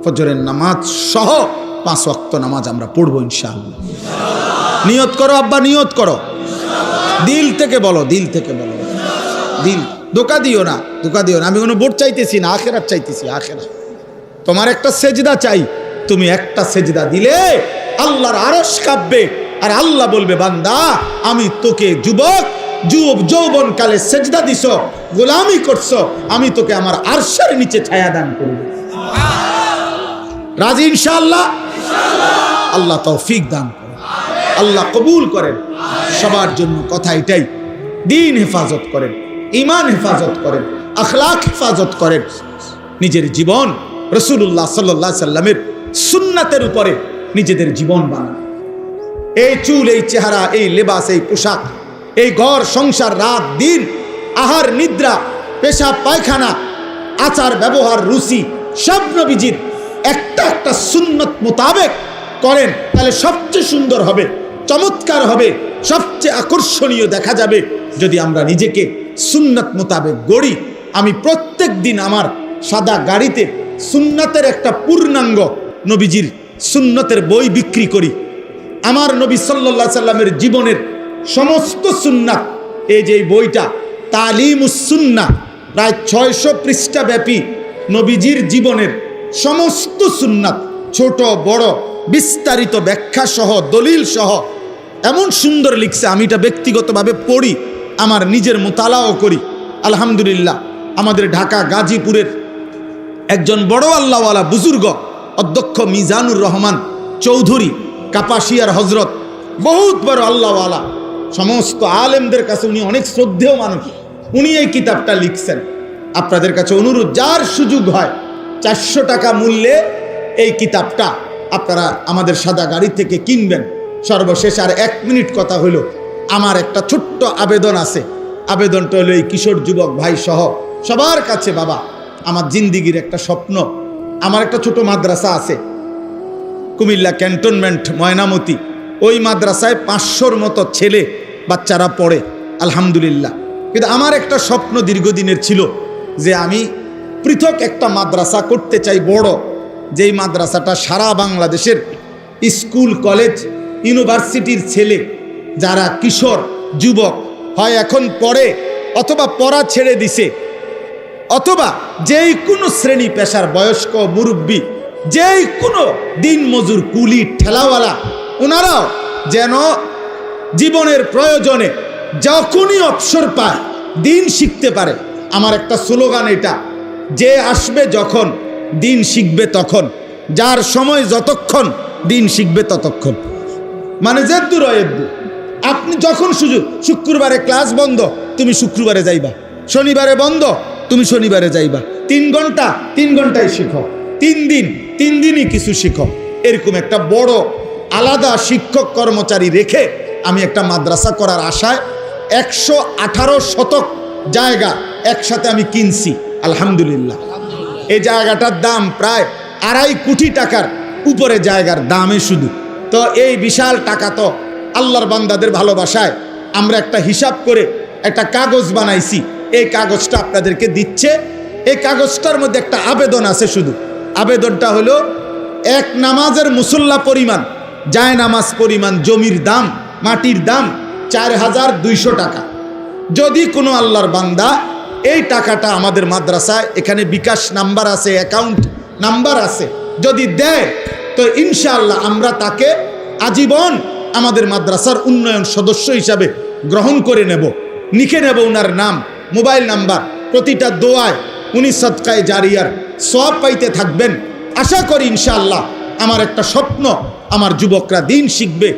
ফজরের নামাজ সহ 5 ওয়াক্ত নামাজ আমরা পড়বো ইনশাআল্লাহ। নিয়ত করো আব্বা, নিয়ত করো, দিল থেকে বলো, দিল ধোঁকা দিও না। আমি কোনো ভোট চাইতেছি না, আখেরাত চাইতেছি, আখেরাত। তোমার একটা সেজদা চাই, তুমি একটা সেজদা দিলে আল্লাহর আরশ কাঁপবে, আর আল্লাহ বলবে, বান্দা আমি তোকে যৌবন কালে সেজদা দিছ, গোলামি করছো, আমি তোকে আমার আরশের নিচে ছায়া দান করব। রাজি ইনশাআল্লাহ? আল্লাহ তৌফিক দান করেন, আল্লাহ কবুল করেন। সবার জন্য কথা এটাই, দিন হেফাজত করেন, ঈমান হেফাজত করেন, আখলাক হেফাজত করেন, নিজের জীবন রাসূলুল্লাহ সাল্লাল্লাহু আলাইহি সাল্লামের সুন্নাতের উপরে নিজেদের জীবন বানান। এই চুল, এই চেহারা, এই লেবাস, এই পোশাক, এই ঘর সংসার, রাত দিন, আহার নিদ্রা, পেশাব পায়খানা, আচার ব্যবহার, রুচি, সব নবীজির একটা সুন্নত মোতাবেক করেন, তাহলে সবচেয়ে সুন্দর হবে, চমৎকার হবে, সবচেয়ে আকর্ষণীয় দেখা যাবে যদি আমরা নিজেকে সুন্নত মোতাবেক গড়ি। আমি প্রত্যেক দিন আমার সাদা গাড়িতে সুন্নাতের একটা পূর্ণাঙ্গ নবীজির সুন্নতের বই বিক্রি করি। আমার নবী সাল্লাল্লাহু আলাইহি সাল্লামের জীবনের সমস্ত সুন্নাত, এই যে বইটা তালিমুস সুন্নাহ, প্রায় 600 পৃষ্ঠা ব্যাপী নবীজির জীবনের সমস্ত সুন্নাত, ছোট বড় বিস্তারিত ব্যাখ্যা সহ দলিল সহ এমন সুন্দর লিখছে। আমি এটা ব্যক্তিগতভাবে পড়ি, আমার নিজের মোতালাও করি। আলহামদুলিল্লাহ, আমাদের ঢাকা গাজীপুরের একজন বড় আল্লাহওয়ালা বুজুর্গ অধ্যক্ষ মিজানুর রহমান চৌধুরী কাপাসিয়ার হজরত, বহুত বড় আল্লাহওয়ালা, সমস্ত আলেমদের কাছে উনি অনেক শ্রদ্ধেয় মানুষ। উনি এই কিতাবটা লিখছেন। আপনাদের কাছে অনুরোধ, যার সুযোগ হয় 400 টাকা মূল্যে এই কিতাবটা আপনারা আমাদের সাদা গাড়ি থেকে কিনবেন। সর্বশেষ আর 1 মিনিট কথা হলো, আমার একটা ছোট্ট আবেদন আছে। আবেদনটা হলো এই কিশোর যুবক ভাই সহ সবার কাছে, বাবা আমার জিন্দিগির একটা স্বপ্ন, আমার একটা ছোট মাদ্রাসা আছে কুমিল্লা ক্যান্টনমেন্ট ময়নামতি। ওই মাদ্রাসায় 500-র মতো ছেলে বাচ্চারা পড়ে আলহামদুলিল্লাহ। কিন্তু আমার একটা স্বপ্ন দীর্ঘদিনের ছিল যে আমি পৃথক একটা মাদ্রাসা করতে চাই, বড়, যেই মাদ্রাসাটা সারা বাংলাদেশের স্কুল কলেজ ইউনিভার্সিটির ছেলে যারা কিশোর যুবক হয় এখন পড়ে অথবা পড়া ছেড়ে দিছে, অথবা যেই কোনো শ্রেণী পেশার বয়স্ক মুরব্বী, যেই কোনো দিন মজুর কুলি ঠেলাওয়ালা, ওনারাও যেন জীবনের প্রয়োজনে যখনই অবসর পায় দিন শিখতে পারে। আমার একটা স্লোগান এটা, যে আসবে যখন দিন শিখবে তখন, যার সময় যতক্ষণ দিন শিখবে ততক্ষণ। মানে যেদ্দুর এদ্দু, আপনি যখন সুযোগ, শুক্রবারে ক্লাস বন্ধ তুমি শুক্রবারে যাইবা, শনিবারে বন্ধ তুমি শনিবারে যাইবা, 3 ঘন্টা 3 ঘন্টায় শিখো, 3 দিন 3 দিনই কিছু শিখো। এরকম একটা বড় আলাদা শিক্ষক কর্মচারী রেখে আমি একটা মাদ্রাসা করার আশায় 118 শতক জায়গা একসাথে আমি কিনছি আলহামদুলিল্লাহ। এই জায়গাটার দাম প্রায় 2.5 কোটি টাকার উপরে জায়গার দামে শুধু। তো এই বিশাল টাকা তো আল্লাহর বান্দাদের ভালোবাসায় আমরা একটা হিসাব করে একটা কাগজ বানাইছি। এই কাগজটা আপনাদেরকে দিচ্ছে। এই কাগজটার মধ্যে একটা আবেদন আছে শুধু। আবেদনটা হলো, এক নামাজের মুসল্লা পরিমাণ, জায় নামাজ পরিমাণ জমির দাম, মাটির দাম 4200 টাকা। যদি কোনো আল্লাহর বান্দা এই টাকাটা আমাদের মাদ্রাসায়, এখানে বিকাশ নাম্বার আছে, অ্যাকাউন্ট নাম্বার আছে, যদি দেয় তো ইনশাআল্লাহ আমরা তাকে আজীবন আমাদের মাদ্রাসার উন্নয়ন সদস্য হিসাবে গ্রহণ করে নেব, লিখে নেব ওনার নাম, মোবাইল নাম্বার। প্রতিটা দোয়ায় উনি সদকায়ে জারিয়ার সওয়াব পাইতে থাকবেন। আশা করি ইনশাআল্লাহ। আমার একটা স্বপ্ন, আমার যুবকরা দিন শিখবে,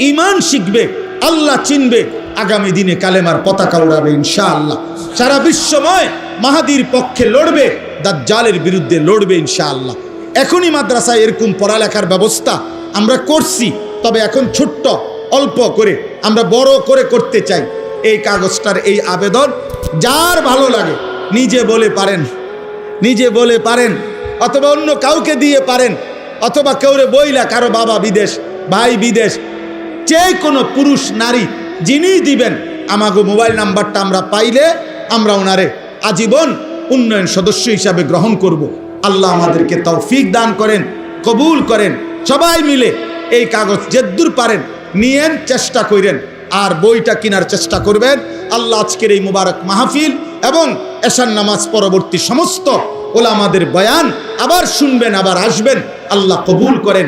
ঈমান শিখবে, আল্লাহ চিনবে, আগামী দিনে কালেমার পতাকা উড়াবে ইনশাআল্লাহ। সারা বিশ্বময় মাহাদির পক্ষে লড়বে, দাজ্জালের বিরুদ্ধে লড়বে ইনশাআল্লাহ। এখনই মাদ্রাসায় এরকম পড়ালেখার ব্যবস্থা আমরা করছি, তবে এখন ছোট্ট অল্প করে আমরা বড় করে করতে চাই। এই কাগজটার এই আবেদন যার ভালো লাগে নিজে বলে পারেন, নিজে বলে পারেন, অথবা অন্য কাউকে দিয়ে পারেন, অথবা কেউরে বইলা কারো বাবা বিদেশ, ভাই বিদেশ, যে কোনো পুরুষ নারী যিনি দিবেন, আমাগো মোবাইল নাম্বারটা আমরা পাইলে আমরা ওনারে আজীবন উন্নয়ন সদস্য হিসাবে গ্রহণ করব। আল্লাহ আমাদেরকে তৌফিক দান করেন, কবুল করেন। সবাই মিলে এই কাগজ যেদ্দূর পারেন নিয়েন, চেষ্টা করেন, আর বইটা কেনার চেষ্টা করবেন। আল্লাহ আজকের এই মুবারক মাহফিল এবং এশার নামাজ পরবর্তী সমস্ত ওলামাদের বয়ান আবার শুনবেন, আবার আসবেন। আল্লাহ কবুল করেন,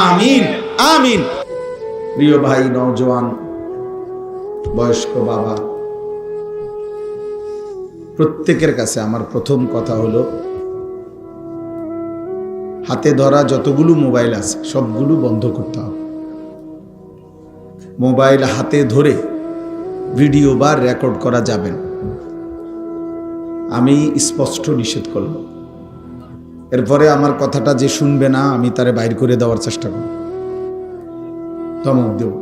আমিন আমিন। প্রিয় ভাই, নওজোয়ান, বয়স্ক বাবা, প্রত্যেকের কাছে আমার প্রথম কথা হলো, হাতে ধরা যতগুলো মোবাইল আছে সবগুলো বন্ধ করতে হবে। মোবাইল হাতে ধরে ভিডিও বা রেকর্ড করা যাবে না, আমি স্পষ্ট নিষেধ করব। এরপরে আমার কথাটা যে শুনবে না, আমি তারে বাইর করে দেওয়ার চেষ্টা করব, ধমক দেব,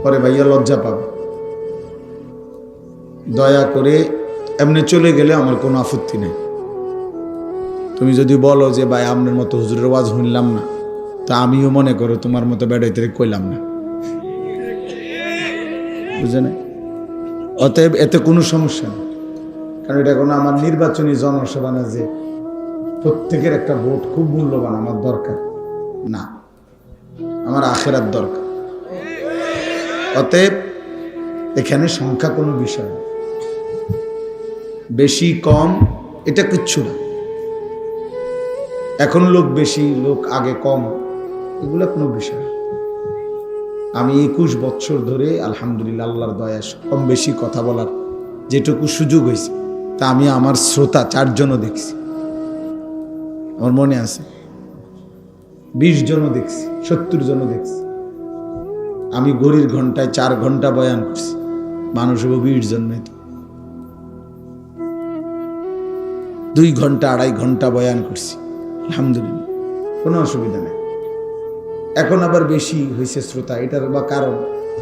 পরে ভাইয়া লজ্জা পাবে। দয়া করে এমনি চলে গেলে আমার কোনো আপত্তি নেই। তুমি যদি বলো যে ভাই আপনার মতো হুজুরের ওয়াজ শুনলাম না, তা আমিও মনে করো তোমার মতো বেড়াইতে কইলাম না, বুঝে না? অতএব এতে কোনো সমস্যা নেই, কারণ এটা কোনো আমার নির্বাচনী জনসভা না যে প্রত্যেকের একটা ভোট খুব মূল্যবান, আমার দরকার না, আমার আখেরাত দরকার। অতএব এখানে সংখ্যা কোনো বিষয় না, বেশি কম এটা কিচ্ছু না। এখন লোক বেশি, লোক আগে কম, এগুলো কোনো বিষয় না। আমি 21 বছর ধরে আলহামদুলিল্লাহ আল্লাহর দয়া কম বেশি কথা বলার যেটুকু সুযোগ হয়েছে, তা আমি আমার শ্রোতা 4 জনও দেখছি, আমার মনে আছে 20 জনও দেখছি, 70 জনও দেখছি। আমি ঘড়ির ঘন্টায় 4 ঘন্টা বয়ান করছি, মানুষ 20 জন নেই, 2 ঘন্টা 2.5 ঘন্টা বয়ান করছি, আলহামদুলিল্লাহ কোনো অসুবিধা নেই। এখন আবার বেশি হয়েছে শ্রোতা, এটার বা কারণ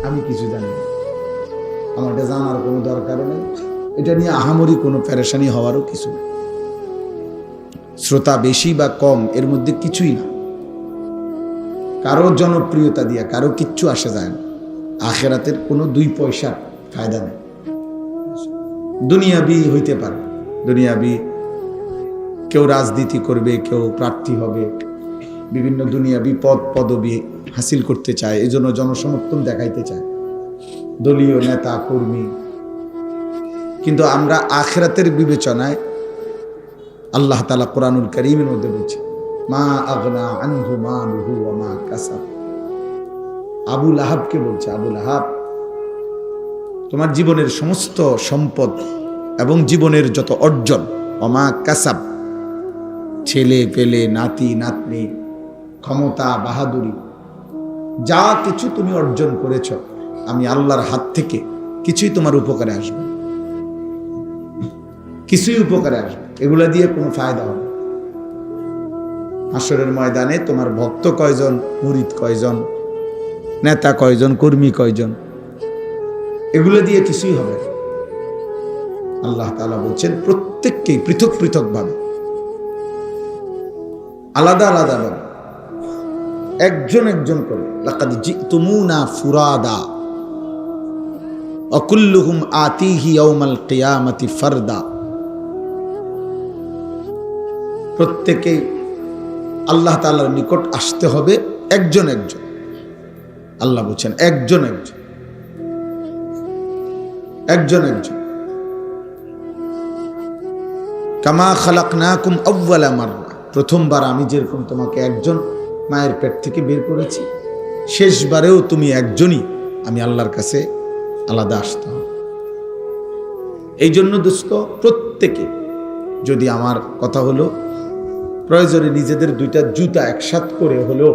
আমি কিছু জানি না, আমার এটা জানার কোনো দরকারও নেই, এটা নিয়ে আহামরি কোনো পেরেশানি হওয়ারও কিছু নেই। শ্রোতা বেশি বা কম এর মধ্যে কিছুই না, কারো জনপ্রিয়তা দিয়া কারো কিচ্ছু আসে যায় না। আখেরাতের কোনো 2 পয়সার ফায়দা নেই। দুনিয়াবি হইতে পারে, দুনিয়াবি কেউ রাজনীতি করবে, কেউ প্রার্থী হবে, বিভিন্ন দুনিয়াবি পদ পদবি হাসিল করতে চায়, এই জন্য জনসমর্থন দেখাইতে চায়, দলীয় নেতা কর্মী। কিন্তু আমরা আখিরাতের বিবেচনায় আল্লাহ তাআলা কোরআনুল কারীমের মধ্যে বলছে, মা আগনা আনহু মালুহু ওয়া মা কাসাব। আবু লাহাবকে বলছে, আবু লাহাব, তোমার জীবনের সমস্ত সম্পদ এবং জীবনের যত অর্জন, ওয়া মা কাসাব, ছেলে পেলে, নাতি নাতনি, ক্ষমতা বাহাদুরি, যা কিছু তুমি অর্জন করেছ, আমি আল্লাহর হাত থেকে কিছুই তোমার উপকারে আসবে, কিছুই উপকারে আসবে, এগুলা দিয়ে কোনো ফায়দা হবে। হাসরের ময়দানে তোমার ভক্ত কয়জন, মুরিদ কয়জন, নেতা কয়জন, কর্মী কয়জন, এগুলো দিয়ে কিছুই হবে না। আল্লাহ তাআলা বলছেন প্রত্যেককেই পৃথক পৃথক ভাবে, আলাদা আলাদা ভাবে, একজন একজন করে, লাকাদ জিতুমুনা ফুরাদা ওয়া কুল্লুহুম আতিহি ইয়াউমাল কিয়ামাতি ফারদা। প্রত্যেকেই আল্লাহ তাআলার নিকট আসতে হবে একজন একজন। আল্লাহ বলছেন একজন একজন, একজন একজন। কামা খালাকনাকুম আউওয়ালা মাররা, প্রথমবার আমি যেরকম তোমাকে একজন মায়ের পেট থেকে বের করেছি, শেষবারেও তুমি একজনই, আমি আল্লাহর কাছে আলাদা আসতে হবে। এই জন্য দোস্ত, প্রত্যেকে যদি, আমার কথা হলো, প্রয়োজনে নিজেদের 2টা জুতা একসাথ করে হলেও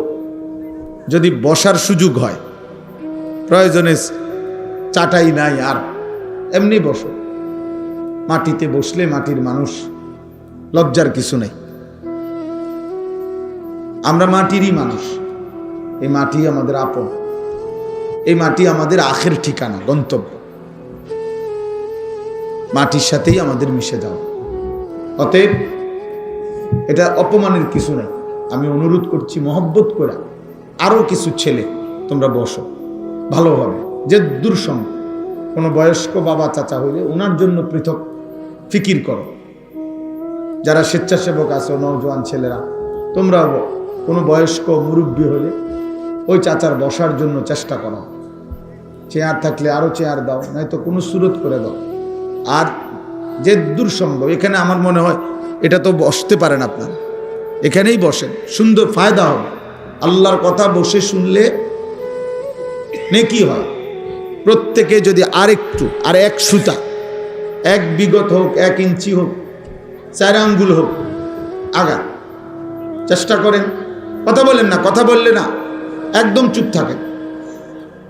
যদি বসার সুযোগ হয়, প্রয়োজনে চাটাই নাই আর এমনি বসো, মাটিতে বসলে মাটির মানুষ, লজ্জার কিছু নেই। আমরা মাটিরই মানুষ, এই মাটি আমাদের আপন, এই মাটি আমাদের আখের ঠিকানা, গন্তব্য, মাটির সাথেই আমাদের মিশে যাওয়া। অতএব এটা অপমানের কিছু নেই। আমি অনুরোধ করছি মহব্বত করে, আরো কিছু ছেলে তোমরা বসো ভালোভাবে, যে দূরসম কোনো বয়স্ক বাবা চাচা হইলে ওনার জন্য পৃথক ফিকির করো। যারা স্বেচ্ছাসেবক আছে, নওজোয়ান ছেলেরা, তোমরা কোনো বয়স্ক মুরব্বী হলে ওই চাচার বসার জন্য চেষ্টা করো, চেয়ার থাকলে আরো চেয়ার দাও, নয়তো কোনো সুরত করে দাও। আর যে দূর সম্ভব, এখানে আমার মনে হয় এটা তো বসতে পারেন আপনারা, এখানেই বসেন, সুন্দর ফায়দা হবে। আল্লাহর কথা বসে শুনলে নেকি হয়। প্রত্যেকে যদি আরেকটু, আর 1 সুতা, 1 বিগত হোক, 1 ইঞ্চি হোক, 4 আঙ্গুল হোক, আগা চেষ্টা করেন। কথা বলেন না, কথা বললে না একদম চুপ থাকেন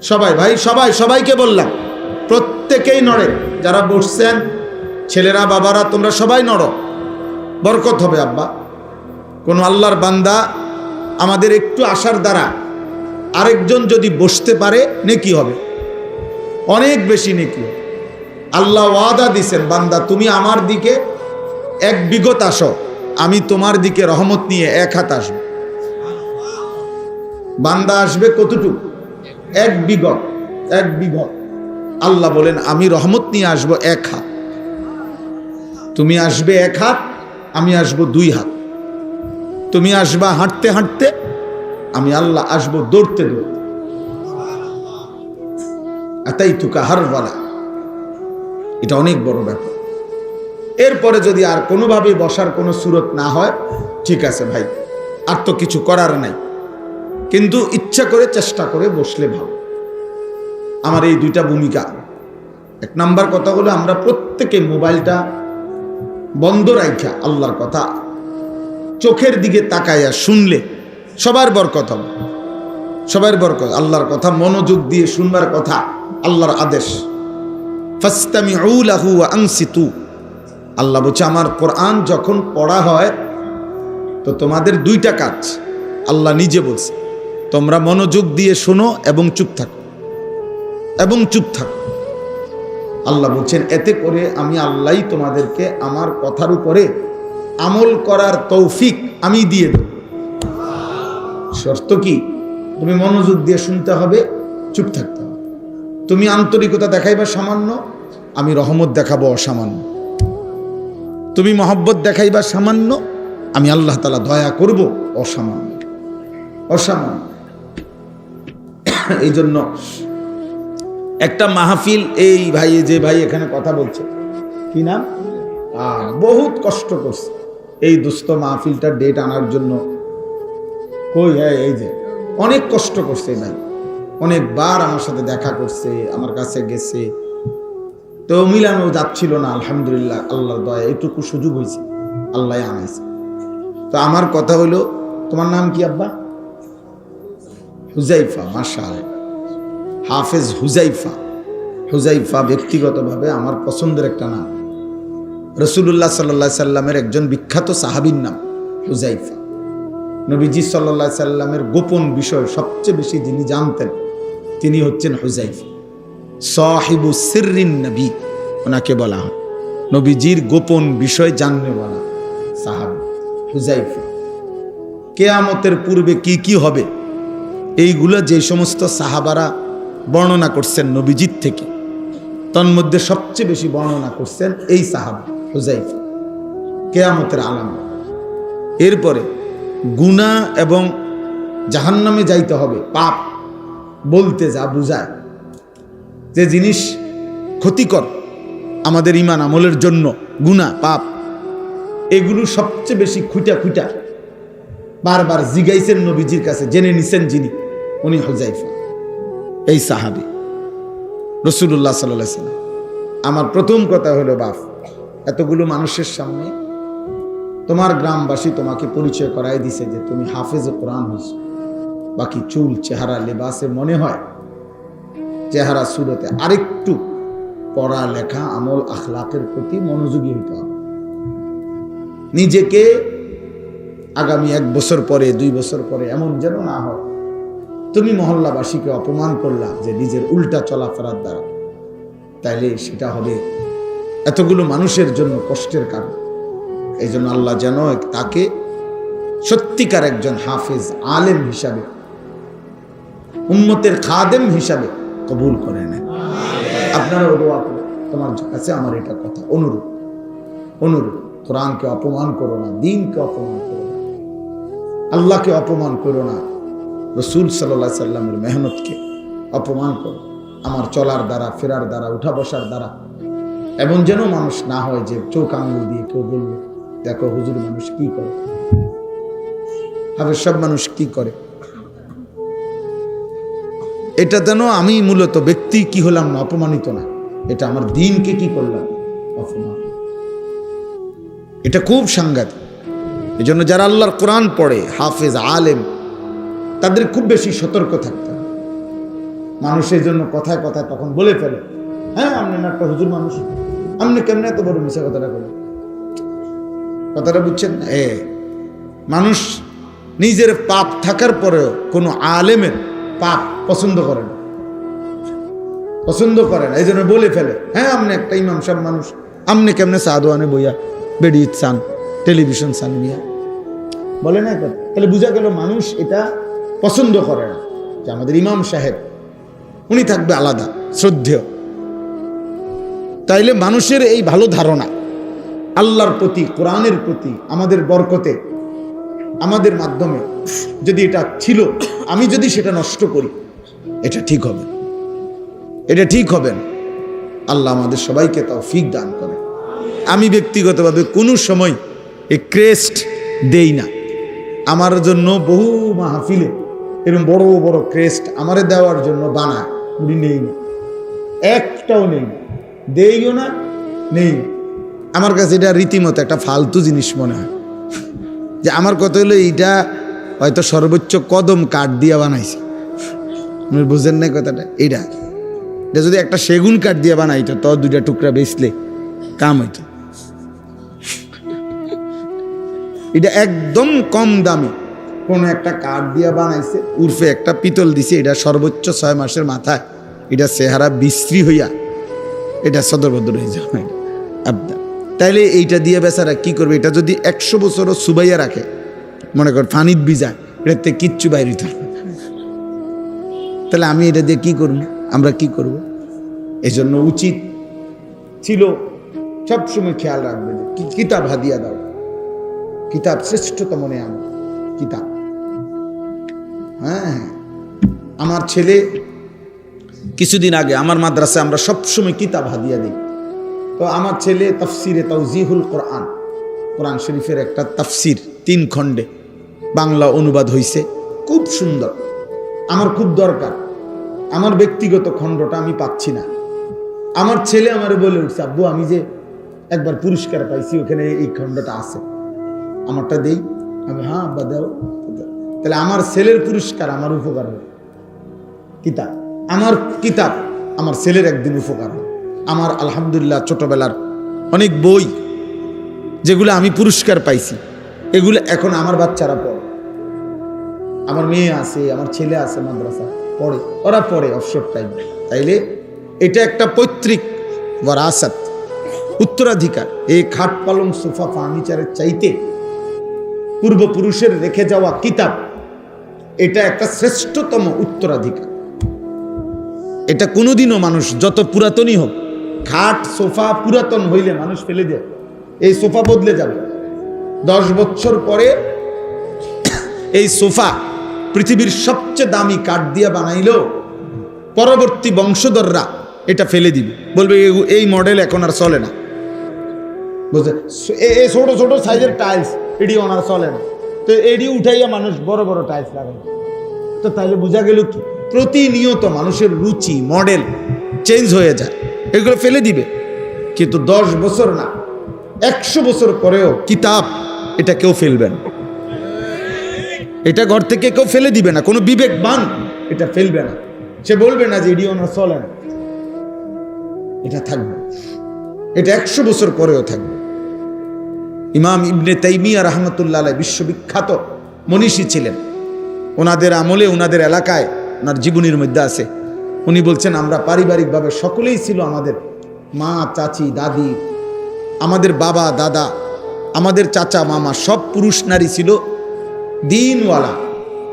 সবাই। ভাই সবাই, সবাইকে বললাম, প্রত্যেকেই নড়ে। যারা বসছেন, ছেলেরা বাবারা, তোমরা সবাই নড়ো, বরকত হবে আব্বা। কোন আল্লাহর বান্দা আমাদের একটু আসার দ্বারা আরেকজন যদি বসতে পারে, নেকি হবে, অনেক বেশি নেকি হবে। আল্লাহ ওয়াদা দিছেন, বান্দা তুমি আমার দিকে 1 বিগত আসো, আমি তোমার দিকে রহমত নিয়ে 1 হাত আসবো। বান্দা আসবে কতটুকু? 1 বিগত, 1 বিগত। আল্লাহ বলেন আমি রহমত নিয়ে আসবো 1 হাত, তুমি আসবে 1 হাত, আমি আসবো 2 হাত। তুমি আসবা হাঁটতে হাঁটতে, আমি আল্লাহ আসবো দৌড়তে দৌড়তে। আতাইতুকা হারওয়ালা, এটা অনেক বড় ব্যাপার। এরপরে যদি আর কোনোভাবে বসার কোনো সুরত না হয়, ঠিক আছে ভাই, আর তো কিছু করার নাই, কিন্তু ইচ্ছা করে চেষ্টা করে বসলে ভালো। আমার এই দুইটা ভূমিকা। এক নাম্বার কথা হলো, আমরা প্রত্যেকে মোবাইলটা বন্ধ রাখা আল্লাহর কথা চোখের দিকে তাকাইয়া শুনলে সবার বরকত হবে, সবার বরকত। আল্লাহর কথা মনোযোগ দিয়ে শুনবার কথা, আল্লাহর আদেশ। ফাসতামিউ লাহু ওয়া আনসিতু। আল্লাহ বলছে, আমার কোরআন যখন পড়া হয় তো তোমাদের দুইটা কাজ। আল্লাহ নিজে বলছে, তোমরা মনোযোগ দিয়ে শোনো এবং চুপ থাকো, এবং চুপ থাকো। আল্লাহ বলছেন, এতে করে আমি আল্লাহই তোমাদেরকে আমার কথার উপরে আমল করার তৌফিক আমি দিয়ে দেব। শর্ত কি? তুমি মনোযোগ দিয়ে শুনতে হবে, চুপ থাকতে হবে। তুমি আন্তরিকতা দেখাইবা সামান্য, আমি রহমত দেখাবো অসামান্য। তুমি মহব্বত দেখাইবা সামান্য, আমি আল্লাহ তাআলা দয়া করব অসামান্য, অসামান্য। এই জন্য একটা মাহফিল, এই ভাই যে ভাই এখানে কথা বলছে, কি নাম, বহুত কষ্ট করছে এই দুস্থ মাহফিলটার ডেট আনার জন্য। কই, হ্যাঁ, এই যে অনেক কষ্ট করছে ভাই, অনেকবার আমার সাথে দেখা করছে, আমার কাছে গেছে, তো মিলানো যাচ্ছিল না। আলহামদুলিল্লাহ, আল্লাহর দয়া এইটুকু সুযোগ হয়েছে, আল্লাহ আনাইছে। তো আমার কথা হলো, তোমার নাম কি আব্বা? হুজাইফা, মাশাআল্লাহ, হাফেজ হুজাইফা। হুজাইফা ব্যক্তিগতভাবে আমার পছন্দের একটা নাম। রাসূলুল্লাহ সাল্লাল্লাহু আলাইহি সাল্লামের একজন বিখ্যাত সাহাবীর নাম হুজাইফা। নবীজি সাল্লাল্লাহু আলাইহি সাল্লামের গোপন বিষয় সবচেয়ে বেশি যিনি জানতেন, তিনি হচ্ছেন হুজাইফা। সাহিবু সিররিন নবী ওনাকে বলা হয়, নবীজির গোপন বিষয় জানতে বলা সাহাবী হুজাইফা। কিয়ামতের পূর্বে কি কি হবে এইগুলো যে সমস্ত সাহাবারা বর্ণনা করছেন নবীজির থেকে, তন্মধ্যে সবচেয়ে বেশি বর্ণনা করছেন এই সাহাবা হুজাইফা, কিয়ামতের আলামত। এরপরে গুনাহ এবং জাহান্নামে যাইতে হবে, পাপ বলতে যা বুঝায়, যে জিনিস ক্ষতিকর আমাদের ঈমান আমলের জন্য, গুনাহ পাপ, এগুলো সবচেয়ে বেশি খুঁটা খুঁটা বারবার জিগাইছেন নবীজির কাছে, জেনে নিছেন যিনি, উনি হুজাইফা, এই সাহাবী রাসূলুল্লাহ সাল্লাল্লাহু আলাইহি ওয়াসাল্লাম। আমার প্রথম কথা হলো, বাপ, এতগুলো মানুষের সামনে তোমার গ্রামবাসী তোমাকে পরিচয় করাই দিছে যে তুমি হাফেজে কোরআন হইছ, বাকি চুল, চেহারা, লেবাসে মনে হয়, চেহারা সুরতে আরেকটু পড়া লেখা, আমল, আখলাকের প্রতি মনোযোগী হইতে হবে। নিজেকে আগামী 1 বছর পরে, 2 বছর পরে এমন যেন না হয় তুমি মহল্লাবাসীকে অপমান করলা যে নিজের উল্টা চলাফেরার দ্বারা, তাইলে সেটা হবে এতগুলো মানুষের জন্য কষ্টের কারণ। এই জন্য আল্লাহ যেন তাকে সত্যিকার একজন হাফেজ, আলেম হিসাবে, উম্মতের খাদেম হিসাবে কবুল করে নেন। আপনারা দোয়া করুন। তোমার কাছে আমার এটা কথা, অনুরোধ, অনুরোধ, কোরআনকে অপমান করো না, দ্বীনকে অপমান করো না, আল্লাহকে অপমান করো না, রাসূল সাল্লাল্লাহু আলাইহি সাল্লামের মেহনতকে অপমান করো। আমার চলার দ্বারা, ফেরার দ্বারা, উঠা বসার দ্বারা এমন যেন মানুষ না হয় যে চোখ আঙুল দিয়ে কেউ বললো, দেখো হুজুর মানুষ কি করে, হাফেজ সব মানুষ কি করে। এটা যেন আমি মূলত ব্যক্তি কি হলাম না, অপমানিত না, এটা আমার দ্বীনকে কি করলাম, অপমান। এটা খুব সাংঘাতিক। এই জন্য যারা আল্লাহর কোরআন পড়ে, হাফেজ, আলেম, তাদের খুব বেশি সতর্ক থাকতে হবে। মানুষের জন্য কথায় কথায় তখন বলে ফেলে, হ্যাঁ আপনি না একটা হুজুর মানুষ, আপনি কেমনে এত বড় মিশা কথাটা বলেন, কথাটা বুঝছেন? মানুষ নিজের পাপ থাকার পরেও কোনো আলেমের পাপ পছন্দ করে না, পছন্দ করে না, এই জন্য বলে ফেলে, হ্যাঁ আপনি একটা ইমাম সাহেব মানুষ, আপনি কেমনে সাদওয়ানে বইয়া বেডি চান, টেলিভিশন চান মিয়া, বলে না কথা। তাহলে বোঝা গেল মানুষ এটা পছন্দ করে না যে আমাদের ইমাম সাহেব উনি থাকবে আলাদা, শ্রদ্ধেয়। তাইলে মানুষের এই ভালো ধারণা আল্লাহর প্রতি, কোরআনের প্রতি, আমাদের বরকতে আমাদের মাধ্যমে যদি এটা ছিল, আমি যদি সেটা নষ্ট করি, এটা ঠিক হবে, এটা ঠিক হবে না। আল্লাহ আমাদের সবাইকে তৌফিক দান করে। আমি ব্যক্তিগতভাবে কোনো সময় এই ক্রেস্ট দেই না। আমার জন্য বহু মাহফিলে এরকম বড় বড় ক্রেস্ট আমারে দেওয়ার জন্য বানায়, উনি নেই না, একটাও নেই, দেইও না, নেই। আমার কাছে এটা রীতিমতো একটা ফালতু জিনিস মনে হয়। যে আমার কথা হলো এইটা হয়তো সর্বোচ্চ কদম কাঠ দিয়ে বানাইছে, আপনি বুঝেন না কথাটা। এটা যদি একটা সেগুন কাঠ দিয়ে বানাইতো তো 2টা টুকরা বেচলে কাম হইতো। এটা একদম কম দামে কোন একটা কাঠ দিয়ে বানাইছে, উর্ফে একটা পিতল দিছে। এটা সর্বোচ্চ 6 মাসের মাথায় এটা চেহারা বিশ্রী হইয়া এটা সদরবদর হয়ে যাবে আপনার। তাইলে এইটা দিয়ে বেচারা কি করবে? এটা যদি 100 বছরও সুবাইয়া রাখে, মনে কর ফানিত ভিজায়, এটাতে কিচ্ছু বাইরে হইতো না। তাহলে আমি এটা দিয়ে কি করব? আমরা কি করব? এই জন্য উচিত ছিল সবসময় খেয়াল রাখবে যে কিতাব হাদিয়া দাও। কিতাব শ্রেষ্ঠতম নেয়ামত, কিতাব। হ্যাঁ, আমার ছেলে কিছুদিন আগে আমার মাদ্রাসায় আমরা সবসময় কিতাব হাদিয়া দিই। তো আমার ছেলে তাফসিরে তাওজিহুল কোরআন, কোরআন শরীফের একটা তাফসির 3 খণ্ডে বাংলা অনুবাদ হয়েছে, খুব সুন্দর। আমার খুব দরকার, আমার ব্যক্তিগত খণ্ডটা আমি পাচ্ছি না। আমার ছেলে আমারে বলে উঠছে, আব্বু আমি যে একবার পুরস্কার পাইছি, ওখানে এই খণ্ডটা আছে, আমারটা দেই। আমি হ্যাঁ আব্বা দাও। তাহলে আমার ছেলের পুরস্কার আমার উপকার হবে, কিতাব আমার, কিতাব আমার ছেলের একদিন উপকার হবে। আমার আলহামদুলিল্লাহ ছোটবেলার অনেক বই যেগুলো আমি পুরস্কার পাইছি, এগুলো এখন আমার বাচ্চারা পড়ে। আমার মেয়ে আছে, আমার ছেলে আছে, মাদ্রাসা পড়ে, ওরা পড়ে অবসর টাইম। তাইলে এটা একটা পৈতৃক ওয়ারাসাত, উত্তরাধিকার। এই খাট পালং সোফা ফার্নিচারের চাইতে পূর্বপুরুষের রেখে যাওয়া কিতাব, এটা একটা শ্রেষ্ঠতম উত্তরাধিকার। এটা কোনোদিনও মানুষ যত পুরাতনই হোক, খাট সোফা পুরাতন হইলে মানুষ ফেলে দেয়, এই সোফা বদলে যাবে। 10 বছর পরে এই সোফা পৃথিবীর সবচেয়ে দামি কাঠ দিয়ে বানাইলেও পরবর্তী বংশধররা এটা ফেলে দিবে, বলবে এই মডেল এখন আর চলে না। বুঝলে, এই ছোট ছোট সাইজের টাইলস এটি ওনার চলে না, তো এটি উঠাইয়া মানুষ বড় বড় টাইলস লাগাই। তো তাইলে বোঝা গেল কি, প্রতিনিয়ত মানুষের রুচি মডেল চেঞ্জ হয়ে যায়, এগুলো ফেলে দিবে। কিন্তু 10 বছর না, 100 বছর পরেও কিতাব এটা কেউ ফেলবে না, এটা ঘর থেকে কেউ ফেলে দিবে না। কোনো বিবেকবান এটা ফেলবে না, সে বলবে না যে এটি ওনার চলে না, এটা থাকবে, এটা 100 বছর পরেও থাকবে। ইমাম ইবনে তাইমিয়া রাহমাতুল্লাহ আলাইহি বিশ্ববিখ্যাত মনীষী ছিলেন। ওনাদের আমলে, ওনাদের এলাকায়, ওনার জীবনীর মধ্যে আছে, উনি বলছেন আমরা পারিবারিকভাবে সকলেই ছিল, আমাদের মা, চাচি, দাদি, আমাদের বাবা, দাদা, আমাদের চাচা, মামা, সব পুরুষ নারী ছিল দিনওয়ালা,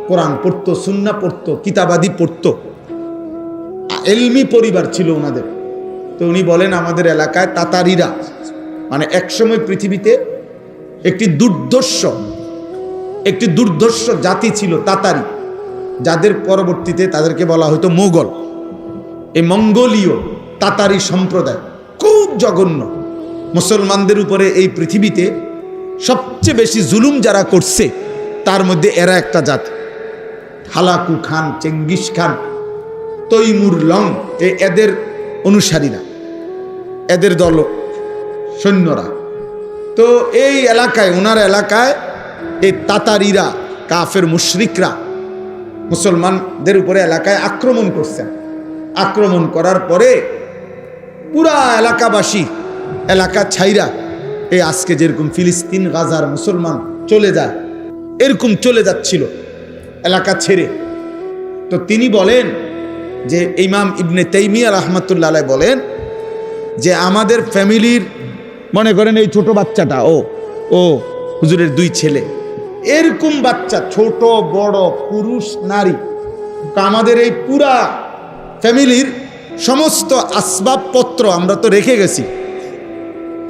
কোরআন পড়তো, সুন্নাহ পড়তো, কিতাবাদি পড়তো, এলমি পরিবার ছিল ওনাদের। তো উনি বলেন আমাদের এলাকায় তাতারিরা, মানে একসময় পৃথিবীতে একটি দুর্ধর্ষ জাতি ছিল তাতারি, যাদের পরবর্তীতে তাদেরকে বলা হতো মোগল। এই মঙ্গোলীয় তাতারি সম্প্রদায় খুব জঘন্য। মুসলমানদের উপরে এই পৃথিবীতে সবচেয়ে বেশি জুলুম যারা করছে তার মধ্যে এরা একটা জাতি। Hulagu Khan, Genghis Khan, Timur Lang, এদের অনুসারীরা, এদের দল সৈন্যরা। তো এই এলাকায়, ওনার এলাকায় এই তাতারিরা, কাফের মুশরিকরা মুসলমানদের উপরে এলাকায় আক্রমণ করছেন। আক্রমণ করার পরে পুরা এলাকাবাসী এলাকা ছাইরা, এই আজকে যেরকম ফিলিস্তিন, গাজার মুসলমান চলে যায়, এরকম চলে যাচ্ছিল এলাকা ছেড়ে। তো তিনি বলেন যে, ইমাম ইবনে তাইমিয়া রাহমাতুল্লাহ আলাইহি বলেন যে আমাদের ফ্যামিলির, মনে করেন এই ছোট বাচ্চাটা, ও হুজুরের 2 ছেলে, এরকম বাচ্চা, ছোট বড়, পুরুষ নারী, আমাদের এই পুরা ফ্যামিলির সমস্ত আসবাবপত্র আমরা তো রেখে গেছি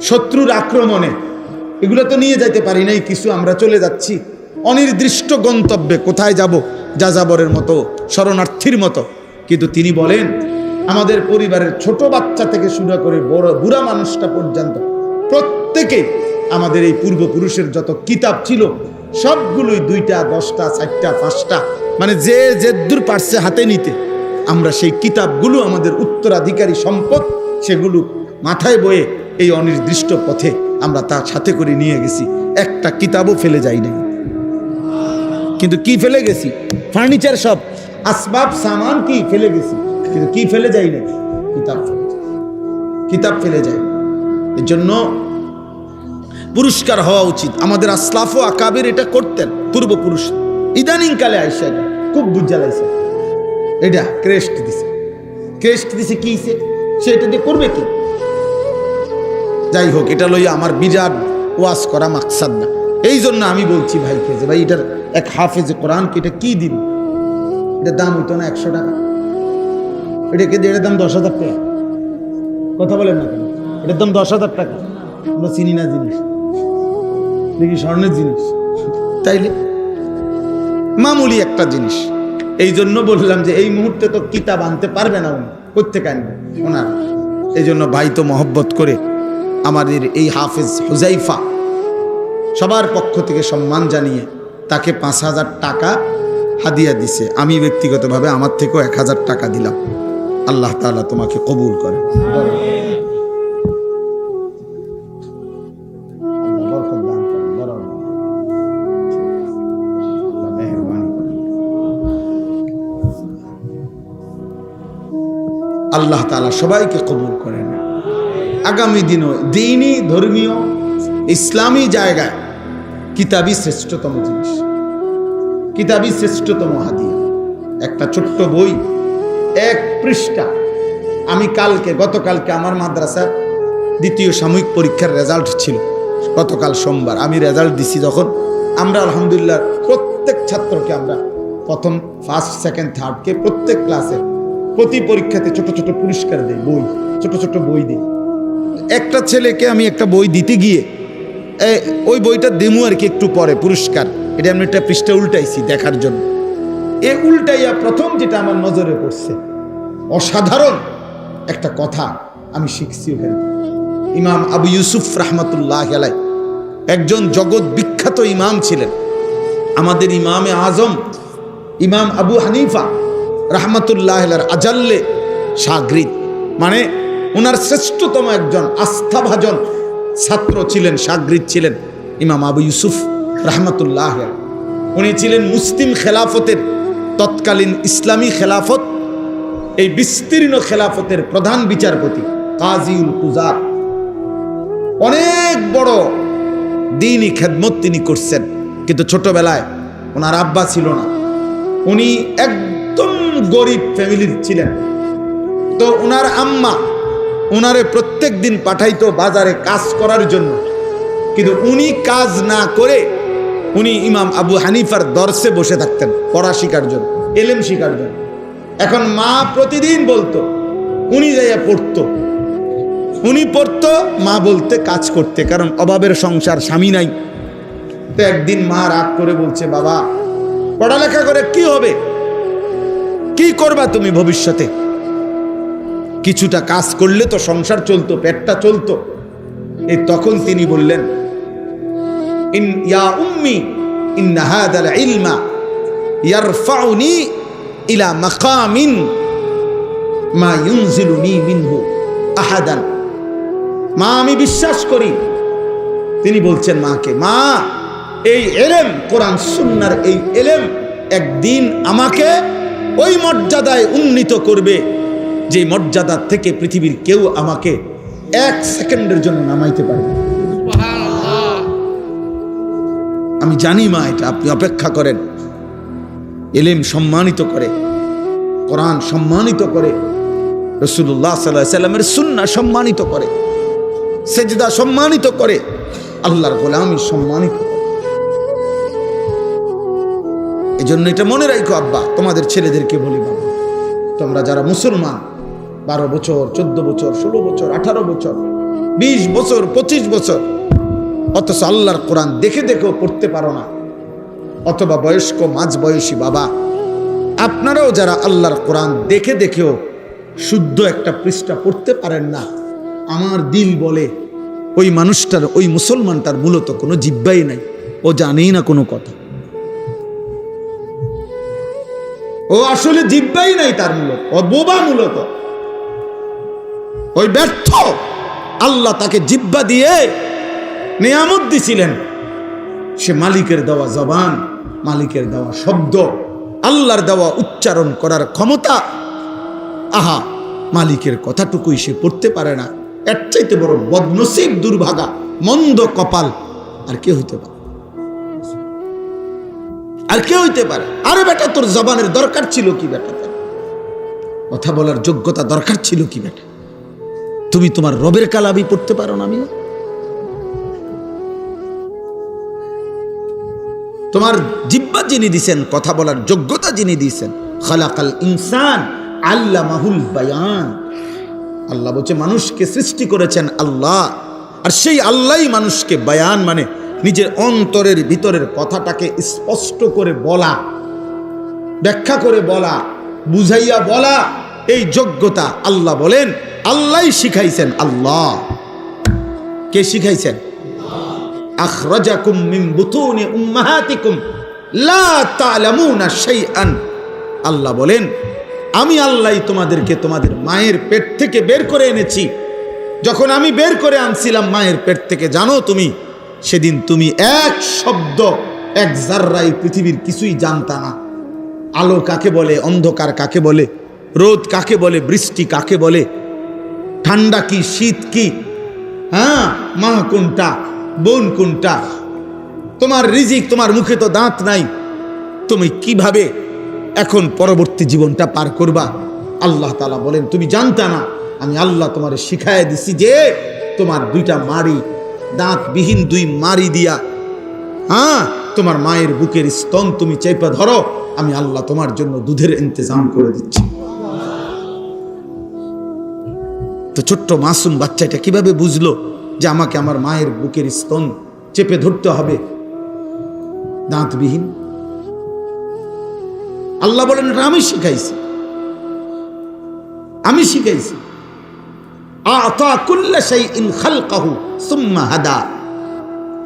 শত্রুর আক্রমণে, এগুলো তো নিয়ে যাইতে পারি নাই, কিছু আমরা চলে যাচ্ছি। অনির্দিষ্ট গন্তব্যে, কোথায় যাব, যাযাবরের মতো, শরণার্থীর মতো। কিন্তু তিনি বলেন আমাদের পরিবারের ছোট বাচ্চা থেকে শুরু করে বড় বুড়া মানুষটা পর্যন্ত প্রত্যেকে আমাদের এই পূর্বপুরুষের যত কিতাব ছিল সবগুলোই 2টা 10টা 4টা 5টা, মানে যে যেদূর পারছে হাতে নিতে, আমরা সেই কিতাবগুলো আমাদের উত্তরাধিকারী সম্পদ, সেগুলো মাথায় বয়ে এই অনির্দিষ্ট পথে আমরা তার সাথে করে নিয়ে গেছি। একটা কিতাবও ফেলে যাই নাই। কিন্তু কি ফেলে গেছি? ফার্নিচার, সব আসবাব সামান কি ফেলে গেছি, কিন্তু কি ফেলে যাই নাই? কিতাব ফেলে যাই, কিতাব ফেলে যাই। এর জন্য পুরস্কার হওয়া উচিত। আমাদের আসলাফ ও আকাবের এটা করতেন, পূর্বপুরুষ। ইদানিং কালে আইসা খুব বুঝালাইছে, এটা ক্রেস্ট দিছে, ক্রেস্ট দিছে কি সেটা দিয়ে করবে কি? যাই হোক, এটা লইয়া আমার বিরাট ওয়াজ করা মাকসাদ না। এই জন্য আমি বলছি ভাইকে যে ভাই এটার এক হাফেজে কোরআনকে এটা কি দিন, এটার দাম হইতো না 100 টাকা, এটাকে এটার দাম 10,000 টাকা। কথা বলেন না কেন? এটার দাম 10,000 টাকা। আমরা চিনি না জিনিস, দেখি স্বর্ণের জিনিস, তাইলে মামুলি একটা জিনিস। এই জন্য বললাম যে এই মুহূর্তে তো কিতাব আনতে পারবে না, উনি কোত্থেকে আনবে ওনার। এই জন্য ভাই তো মহব্বত করে আমাদের এই হাফেজ হুজাইফা সবার পক্ষ থেকে সম্মান জানিয়ে তাকে 5,000 টাকা হাদিয়া দিছে। আমি ব্যক্তিগতভাবে আমার থেকেও 1,000 টাকা দিলাম। আল্লাহ তাআলা তোমাকে কবুল করে। আল্লাহ তাআলা সবাইকে কবুল করেন। আগামী দিনও দ্বীনি, ধর্মীয়, ইসলামী জায়গায় কিতাবই শ্রেষ্ঠতম জিনিস, কিতাবই শ্রেষ্ঠতম হাদিয়া। একটা ছোট্ট বই, 1 পৃষ্ঠা। আমি গতকালকে আমার মাদ্রাসার 2য় সাময়িক পরীক্ষার রেজাল্ট ছিল, গতকাল সোমবার। আমি রেজাল্ট দিছি যখন, আমরা আলহামদুলিল্লাহ প্রত্যেক ছাত্রকে আমরা প্রথম, ফার্স্ট, সেকেন্ড, থার্ডকে প্রত্যেক ক্লাসে প্রতি পরীক্ষাতে ছোট ছোট পুরস্কার দেই, বই, ছোট ছোট বই দিই। একটা ছেলেকে আমি একটা বই দিতে গিয়ে ওই বইটা দেমু আর কি একটু পরে পুরস্কার, এটা আমি একটা পৃষ্ঠা উল্টাইছি দেখার জন্য। উল্টাইয়া প্রথম যেটা আমার নজরে পড়ছে, অসাধারণ একটা কথা আমি শিখছি ওখানে। ইমাম আবু ইউসুফ রাহমাতুল্লাহ আলাইহি একজন জগৎ বিখ্যাত ইমাম ছিলেন। আমাদের ইমামে আজম ইমাম আবু হানিফা রাহমাতুল্লাহ আলাইহির আজাল্লে শাগরিদ, মানে ওনার শ্রেষ্ঠতম একজন আস্থাভাজন ছাত্র ছিলেন, শাগরিদ ছিলেন ইমাম আবু ইউসুফ রাহমাতুল্লাহ। উনি ছিলেন মুসলিম খেলাফতের, তৎকালীন ইসলামী খেলাফত, এই বিস্তীর্ণ খেলাফতের প্রধান বিচারপতি, কাজীউল কুজাত। অনেক বড় দ্বীনি খেদমত তিনি করছেন। কিন্তু ছোটবেলায় ওনার আব্বা ছিল না, উনি একদম গরিব ফ্যামিলির ছিলেন। তো ওনার আম্মা ওনারে প্রত্যেক দিন পাঠাইতো বাজারে কাজ করার জন্য, কিন্তু উনি কাজ না করে উনি ইমাম আবু হানিফার দরসে বসে থাকতেন পড়া শিকার জন্য, এলেম শিকার জন্য। এখন মা প্রতিদিন বলতো, উনি যাইয়া পড়তো, উনি পড়তো, মা বলতে কাজ করতে, কারণ অভাবের সংসার, স্বামী নাই। তো একদিন মা রাগ করে বলছে, বাবা পড়ালেখা করে কি হবে, কি করবা তুমি ভবিষ্যতে? কিছুটা কাজ করলে তো সংসার চলতো, পেটটা চলতো। এই তখন তিনি বললেন, ইয়া উম্মি ইন্না হাদাল ইলমা ইয়ারফাউনি ইলা মাকামিন মা ইউনজিলুনি মিনহু আহাদান। মা আমি বিশ্বাস করি, তিনি বলছেন মাকে, মা এই এলেম, কোরআন সুন্নাহর এই এলেম একদিন আমাকে ওই মর্যাদায় উন্নীত করবে যে মর্যাদা থেকে পৃথিবীর কেউ আমাকে 1 সেকেন্ডের জন্য নামাইতে পারবে। আমি জানি মা, এটা আপনি অপেক্ষা করেন। এলেম সম্মানিত করে, কোরআন সম্মানিত করে, রাসূলুল্লাহ সাল্লাল্লাহু আলাইহি সাল্লামের সুন্নাহ সম্মানিত করে, সেজদা সম্মানিত করে, আল্লাহর গোলামি সম্মানিত করে। এই জন্য এটা মনে রাখো আব্বা, তোমাদের ছেলেদেরকে বলি, বাবা তোমরা যারা মুসলমান, 12 বছর, 14 বছর, 16 বছর, 18 বছর, 20 বছর, 25 বছর, অথচ আল্লাহর কোরআন দেখে দেখেও পড়তে পারো না, অথবা বয়স্ক মাঝবয়সী বাবা, আপনারাও যারা আল্লাহর কোরআন দেখে দেখেও শুদ্ধ একটা পৃষ্ঠা পড়তে পারেন না, আমার দিল বলে ওই মানুষটার, ওই মুসলমানটার মূলত কোনো জিব্বাই নাই, ও জানেই না কোনো কথা, ও আসলে জিব্বাই নাই তার, মূলত ও বোবা, মূলত ওই ব্যর্থ। আল্লাহ তাকে জিব্বা দিয়ে নিয়ামত দিছিলেন, সে মালিকের দেওয়া জবান, মালিকের দেওয়া শব্দ, আল্লাহর দেওয়া উচ্চারণ করার ক্ষমতা, আহা, মালিকের কথাটুকুই সে পড়তে পারে না। এর চাইতে বড় বদনসিব, দুর্ভাগা, মন্দ কপাল আর কে হইতে পারে? আর কে হইতে পারে? আরে বেটা, তোর জবানের দরকার ছিল কি বেটা? কথা বলার যোগ্যতা দরকার ছিল কি বেটা? তুমি তোমার রবের কালামই পড়তে পারো না? আমি তোমার জিহ্বা যিনি দিছেন, কথা বলার যোগ্যতা যিনি দিছেন, খালাকাল ইনসান আল্লামাহুল বায়ান। আল্লাহ বলছে মানুষকে সৃষ্টি করেছেন আল্লাহ, আর সেই আল্লাহই মানুষকে বায়ান মানে নিজের অন্তরের ভিতরের কথাটাকে স্পষ্ট করে বলা, ব্যাখ্যা করে বলা, বুঝাইয়া বলা, এই যোগ্যতা আল্লাহ বলেন আল্লাহই শিখাইছেন। আল্লাহ কে শিখাইছেন? আখরাজাকুম মিন বুতুনি উম্মাহাতিকুম লা তা'লামুনা শাইআন। আল্লাহ বলেন আমি আল্লাহই তোমাদেরকে তোমাদের মায়ের পেট থেকে বের করে এনেছি। যখন আমি বের করে আনছিলাম মায়ের পেট থেকে, জানো তুমি, সেদিন তুমি এক শব্দ, এক জাররাই পৃথিবীর কিছুই জানতা না। আলো কাকে বলে, অন্ধকার কাকে বলে, রোদ কাকে বলে, বৃষ্টি কাকে বলে, ঠান্ডা কি, শীত কি, হ্যাঁ, মা কোনটা, বোন কোনটা, তোমার রিজিক, তোমার মুখে তো দাঁত নাই, তুমি কিভাবে এখন পরবর্তী জীবনটা পার করবা? আল্লাহ তাআলা বলেন তুমি জানতা না, আমি আল্লাহ তোমারে শিখায় দিছি যে তোমার দুইটা মাড়ি, দাঁতবিহীন দুই মাড়ি দিয়া, হ্যাঁ, তোমার মায়ের বুকের স্তন তুমি চেপে ধরো, আমি আল্লাহ তোমার জন্য দুধের ইন্তজাম করে দিচ্ছি। তো ছোট্ট মাসুম বাচ্চাটা কিভাবে বুঝলো যে আমাকে আমার মায়ের বুকের স্তন চেপে ধরতে হবে দাঁতবিহীন? আল্লাহ বলেন এটা আমি শিখাইছি, আমি শিখাইছি। আতা কুল্লা শাইইন খালকাহু সুম্মা হাদা।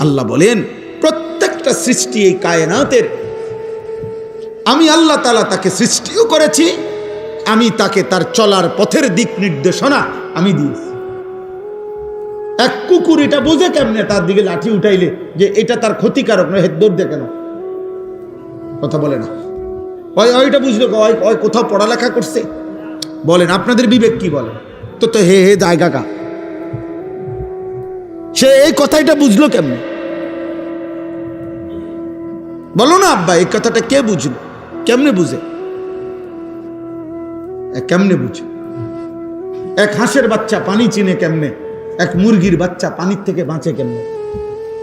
আল্লাহ বলেন প্রত্যেকটা সৃষ্টি এই কায়নাতের আমি আল্লাহ তাআলা তাকে সৃষ্টিও করেছি, আমি তাকে তার চলার পথের দিক নির্দেশনা আমি দিয়েছি। এক কুকুর এটা বোঝে কেমনে তার দিকে লাঠি উঠাইলে যে এটা তার ক্ষতিকারক নয়, দৌড় দে কেন? কথা বলে না, ওইটা বুঝলো, ওই কোথাও পড়ালেখা করছে? বলেন আপনাদের বিবেক কি বলে? তো তো হে হে জায়গা কা, সে এই কথাটা বুঝলো কেমনে? বলো না আব্বা, এই কথাটা কে বুঝলো? কেমনে বুঝে? কেমনে বুঝে? এক হাঁসের বাচ্চা পানি চিনে কেমনে? এক মুরগির বাচ্চা পানির থেকে বাঁচে কেমনে?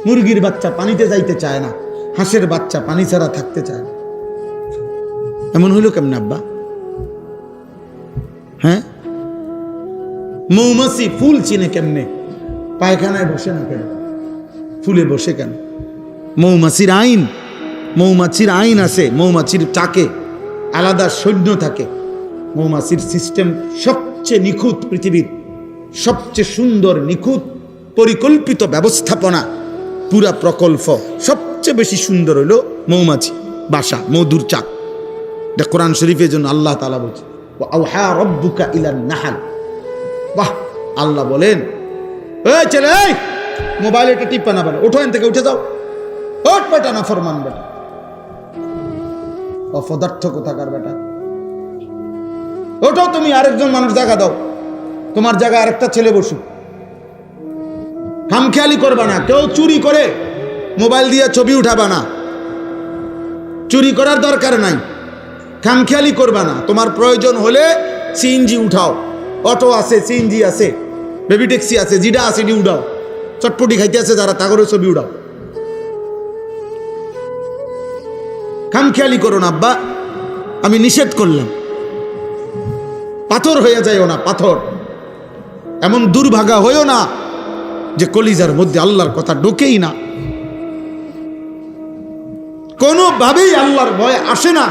মুরগির বাচ্চা পানিতে যাইতে চায় না, হাঁসের বাচ্চা পানি ছাড়া থাকতে চায় না। এমন হইল কেমনে আব্বা? হ্যাঁ, মৌমাছি ফুল চিনে কেমনে? পায়খানায় বসে না কেন? ফুলে বসে কেন? মৌমাছির আইন, মৌমাছির আইন আছে, মৌমাছির চাকে আলাদা সৈন্য থাকে। মৌমাছির সিস্টেম সবচেয়ে নিখুঁত, পৃথিবীর সবচেয়ে সুন্দর, নিখুঁত, পরিকল্পিত ব্যবস্থাপনা, পুরা প্রকল্প সবচেয়ে বেশি সুন্দর হইল মৌমাছি বাসা, মধুর চাক। এটা কোরআন শরীফের জন্য আল্লাহ তাআলা বলছে আওহা রাব্বুকা ইলান নাহল। বাহ, আল্লাহ বলেন এই ছেলে, এই মোবাইল এটা টিপা না, বলে ওঠো, এখান থেকে উঠে যাও, ওঠ বেটা, না ফরমান বেটা, অপদার্থ কোথাকার বেটা, ওঠো, তুমি আরেকজন মানুষ জায়গা দাও, তোমার জায়গায় আরেকটা ছেলে বসুক। খামখেয়ালি করবা না, কেউ চুরি করে মোবাইল দিয়ে ছবি উঠাবা না, চুরি করার দরকার নাই। খামখেয়ালি করবা না, তোমার প্রয়োজন হলে সিএনজি উঠাও, অটো আছে, সিএনজি আছে, বেবি ট্যাক্সি আছে, জিডা আছে, ডি উঠাও, চটপটি খাইতে আছে যারা, তাগরে ছবি উঠাও। খামখেয়ালি করো না আব্বা, আমি নিষেধ করলাম। পাথর হয়ে যায়ও না, পাথর এমন দুর্ভাগা হইও না যে কলিজার মধ্যে আল্লাহর কথা ঢোকেই না। কোনোভাবেই আল্লাহর ভয় আসে না।